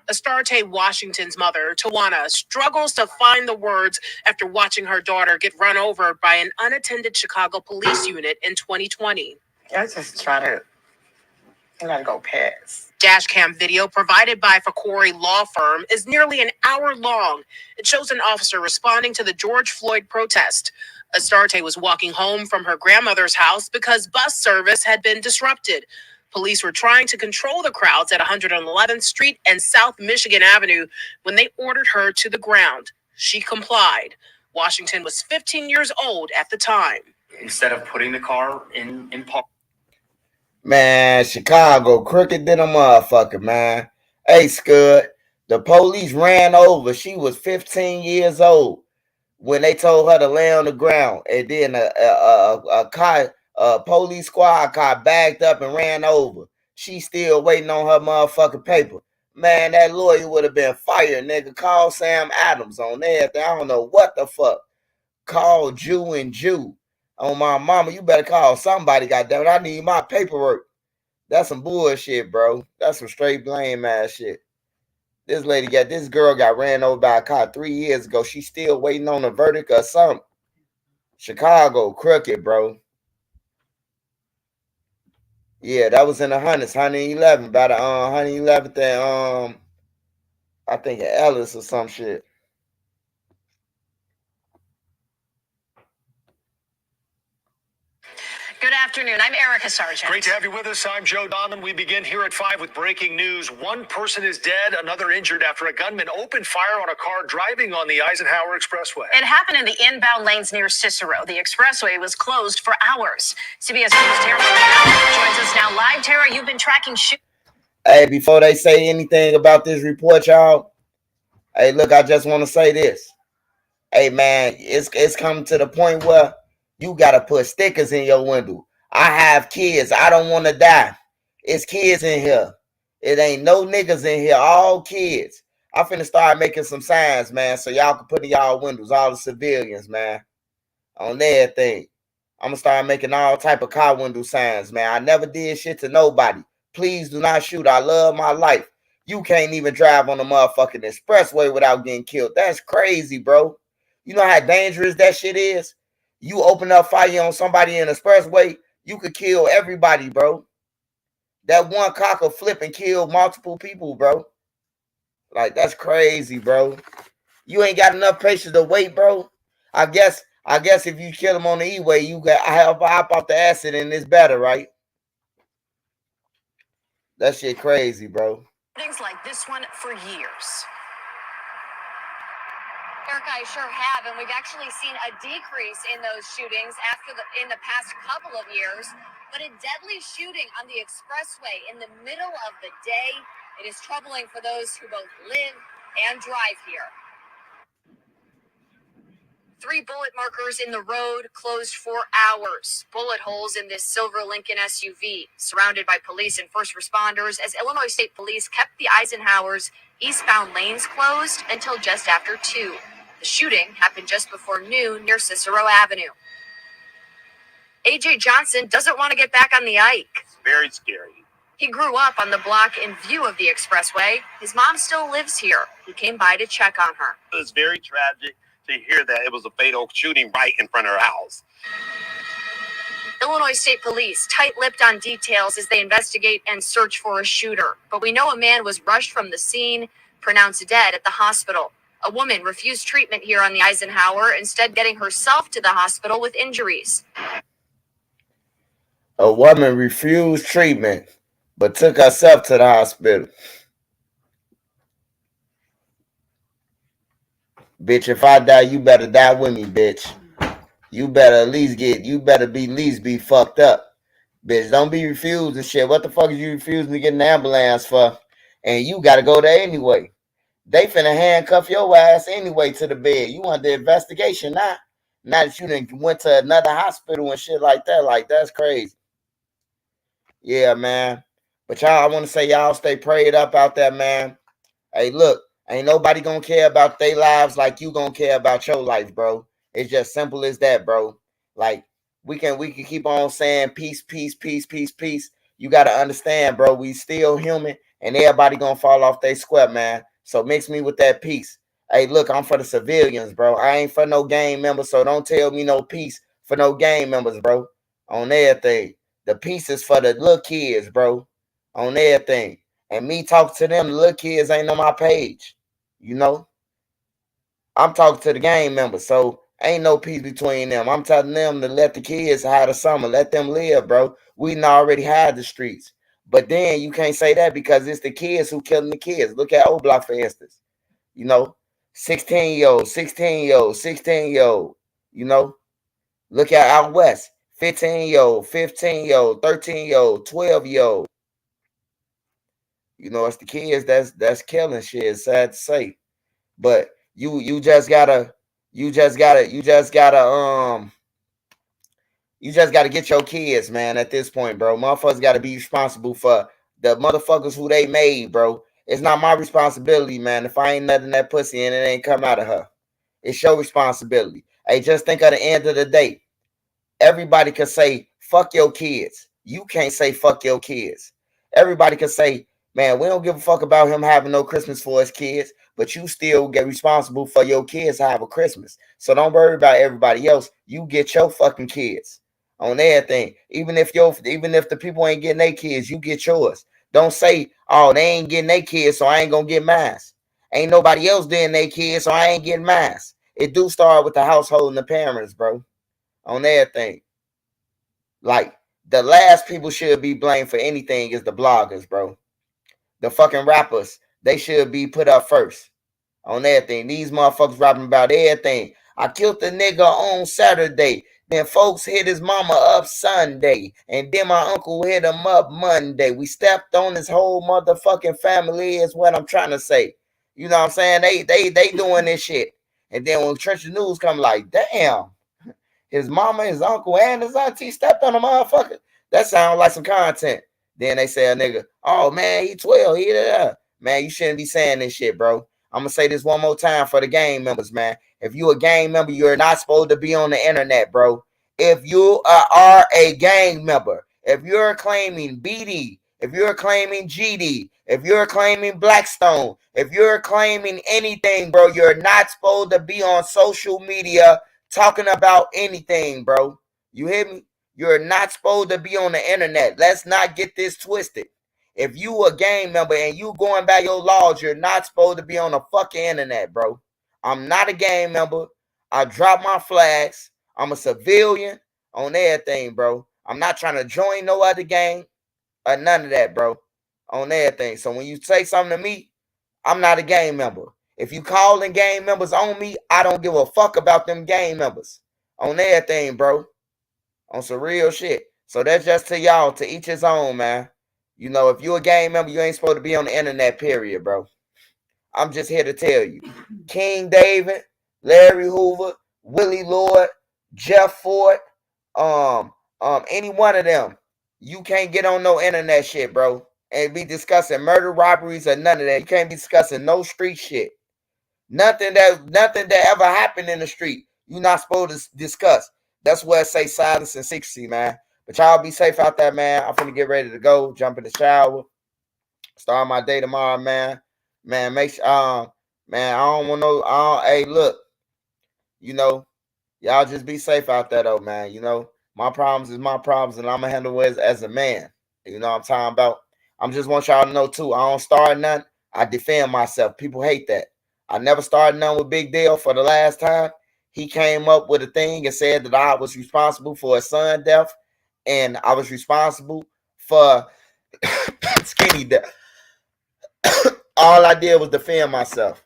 Astarte Washington's mother, Tawana, struggles to find the words after watching her daughter get run over by an unattended Chicago police unit in 2020. I just try to go past. Dashcam video provided by Fakori Law Firm is nearly an hour long. It shows an officer responding to the George Floyd protest. Astarte was walking home from her grandmother's house because bus service had been disrupted. Police were trying to control the crowds at 111th Street and South Michigan Avenue when they ordered her to the ground. She complied. Washington was 15 years old at the time. Instead of putting the car in park. Man, Chicago crooked than a motherfucker, man. Hey, Scud, the police ran over. She was 15 years old when they told her to lay on the ground, and then a police squad car backed up and ran over. She still waiting on her motherfucking paper. Man, that lawyer would have been fired, nigga. Call Sam Adams on everything. I don't know what the fuck. Call Jew and Jew. On my mama, you better call somebody, goddammit. I need my paperwork. That's some bullshit, bro. That's some straight blame ass shit. This girl got ran over by a car 3 years ago. She's still waiting on a verdict or something. Chicago crooked, bro. Yeah, that was in the hundreds, 111, by the 111th and I think Ellis or some shit. Good afternoon. I'm Erica Sargent. Great to have you with us. I'm Joe Donovan. We begin here at 5 with breaking news. One person is dead, another injured after a gunman opened fire on a car driving on the Eisenhower Expressway. It happened in the inbound lanes near Cicero. The expressway was closed for hours. CBS News' Tara joins us now live. Tara, you've been tracking Hey, before they say anything about this report, y'all, hey, look, I just want to say this. Hey, man, it's coming to the point where you got to put stickers in your window. I have kids. I don't want to die. It's kids in here. It ain't no niggas in here. All kids. I'm finna start making some signs, man, so y'all can put in y'all windows, all the civilians, man, on everything. I'm going to start making all type of car window signs, man. I never did shit to nobody. Please do not shoot. I love my life. You can't even drive on the motherfucking expressway without getting killed. That's crazy, bro. You know how dangerous that shit is? You open up fire on somebody in the expressway, you could kill everybody, bro. That one car could flip and kill multiple people, bro. Like, that's crazy, bro. You ain't got enough patience to wait, bro. I guess if you kill them on the E-way, you got hop off the acid and it's better, right? That shit crazy, bro. shootings like this one for years. Erica, I sure have, and we've actually seen a decrease in those shootings in the past couple of years. But a deadly shooting on the expressway in the middle of the day, it is troubling for those who both live and drive here. 3 bullet markers in the road, closed for hours. Bullet holes in this silver Lincoln SUV, surrounded by police and first responders, as Illinois State Police kept the Eisenhower's eastbound lanes closed until just after 2. The shooting happened just before noon near Cicero Avenue. A.J. Johnson doesn't want to get back on the Ike. It's very scary. He grew up on the block in view of the expressway. His mom still lives here. He came by to check on her. It was very tragic to hear that it was a fatal shooting right in front of her house. Illinois State Police tight-lipped on details as they investigate and search for a shooter. But we know a man was rushed from the scene, pronounced dead at the hospital. A woman refused treatment here on the Eisenhower, instead getting herself to the hospital with injuries. A woman refused treatment, but took herself to the hospital. Bitch, if I die, you better die with me, bitch. You better at least be fucked up. Bitch, don't be refused and shit. What the fuck is you refusing to get an ambulance for? And you gotta go there anyway. They finna handcuff your ass anyway to the bed. You want the investigation now? Now that you done went to another hospital and shit like that. Like, that's crazy. Yeah, man. But y'all, I want to say y'all stay prayed up out there, man. Hey, look, ain't nobody gonna care about their lives like you gonna care about your life, bro. It's just simple as that, bro. Like, we can keep on saying peace, peace, peace, peace, peace. You gotta understand, bro, we still human and everybody gonna fall off their square, man. So mix me with that peace. Hey, look, I'm for the civilians, bro. I ain't for no gang members, so don't tell me no peace for no gang members, bro. On everything. The peace is for the little kids, bro. On everything. And me talking to them, the little kids ain't on my page. You know? I'm talking to the gang members. So, Ain't no peace between them. I'm telling them to let the kids have the summer. Let them live, bro. We done already had the streets. But then you can't say that because it's the kids who killing the kids. Look at O Block, for instance. You know, 16-year-old, 16-year-old, 16-year-old. You know, look at out west. 15-year-old, 15-year-old, 13-year-old, 12-year-old. You know, it's the kids that's killing shit. It's sad to say. But you just gotta get your kids, man, at this point, bro. Motherfuckers gotta be responsible for the motherfuckers who they made, bro. It's not my responsibility, man. If I ain't nutting that pussy and it ain't come out of her. It's your responsibility. Hey, just think at the end of the day. Everybody can say, fuck your kids. You can't say fuck your kids. Everybody can say, man, we don't give a fuck about him having no Christmas for his kids, but you still get responsible for your kids to have a Christmas. So don't worry about everybody else. You get your fucking kids on everything. Even if the people ain't getting their kids, you get yours. Don't say, oh, they ain't getting their kids, so I ain't gonna get mine. Ain't nobody else getting their kids, so I ain't getting mine. It do start with the household and the parents, bro. On everything. Like, the last people should be blamed for anything is the bloggers, bro. The fucking rappers, they should be put up first on everything. These motherfuckers rapping about everything. I killed the nigga on Saturday. Then folks hit his mama up Sunday. And then my uncle hit him up Monday. We stepped on his whole motherfucking family is what I'm trying to say. You know what I'm saying? They doing this shit. And then when Trench News come like, damn. His mama, his uncle, and his auntie stepped on a motherfucker. That sounds like some content. Then they say a nigga, oh man, he 12. He there. Man, you shouldn't be saying this shit, bro. I'm gonna say this one more time for the gang members, man. If you a gang member, you're not supposed to be on the internet, bro. If you are a gang member, if you're claiming BD, if you're claiming GD, if you're claiming Blackstone, if you're claiming anything, bro, you're not supposed to be on social media talking about anything, bro. You hear me? You're not supposed to be on the internet. Let's not get this twisted. If you a gang member and you going by your laws, you're not supposed to be on the fucking internet, bro. I'm not a gang member. I drop my flags. I'm a civilian on everything, bro. I'm not trying to join no other gang or none of that, bro. On everything. So when you say something to me, I'm not a gang member. If you calling gang members on me, I don't give a fuck about them gang members. On everything, bro. On some real shit. So that's just to y'all, to each his own, man. You know, if you a gang member, you ain't supposed to be on the internet, period, bro. I'm just here to tell you. King David, Larry Hoover, Willie Lord, Jeff Ford, any one of them, you can't get on no internet shit, bro. And be discussing murder, robberies, or none of that. You can't be discussing no street shit. Nothing that ever happened in the street, you're not supposed to discuss. That's where I say silence and secrecy, man. But y'all be safe out there, man. I'm finna get ready to go, jump in the shower, start my day tomorrow, man. Man, make sure, man, I don't want no, hey, look, you know, y'all just be safe out there, though, man. You know, my problems is my problems, and I'm gonna handle it as a man. You know what I'm talking about? I'm just want y'all to know, too, I don't start nothing. I defend myself. People hate that. I never started none with Big Deal for the last time. He came up with a thing and said that I was responsible for his son's death, and I was responsible for Skinny death. All I did was defend myself.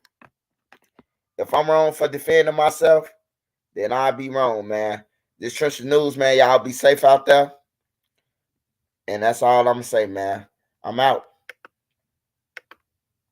If I'm wrong for defending myself, then I'll be wrong, man. This Trench News, man, y'all be safe out there. And that's all I'm going to say, man. I'm out.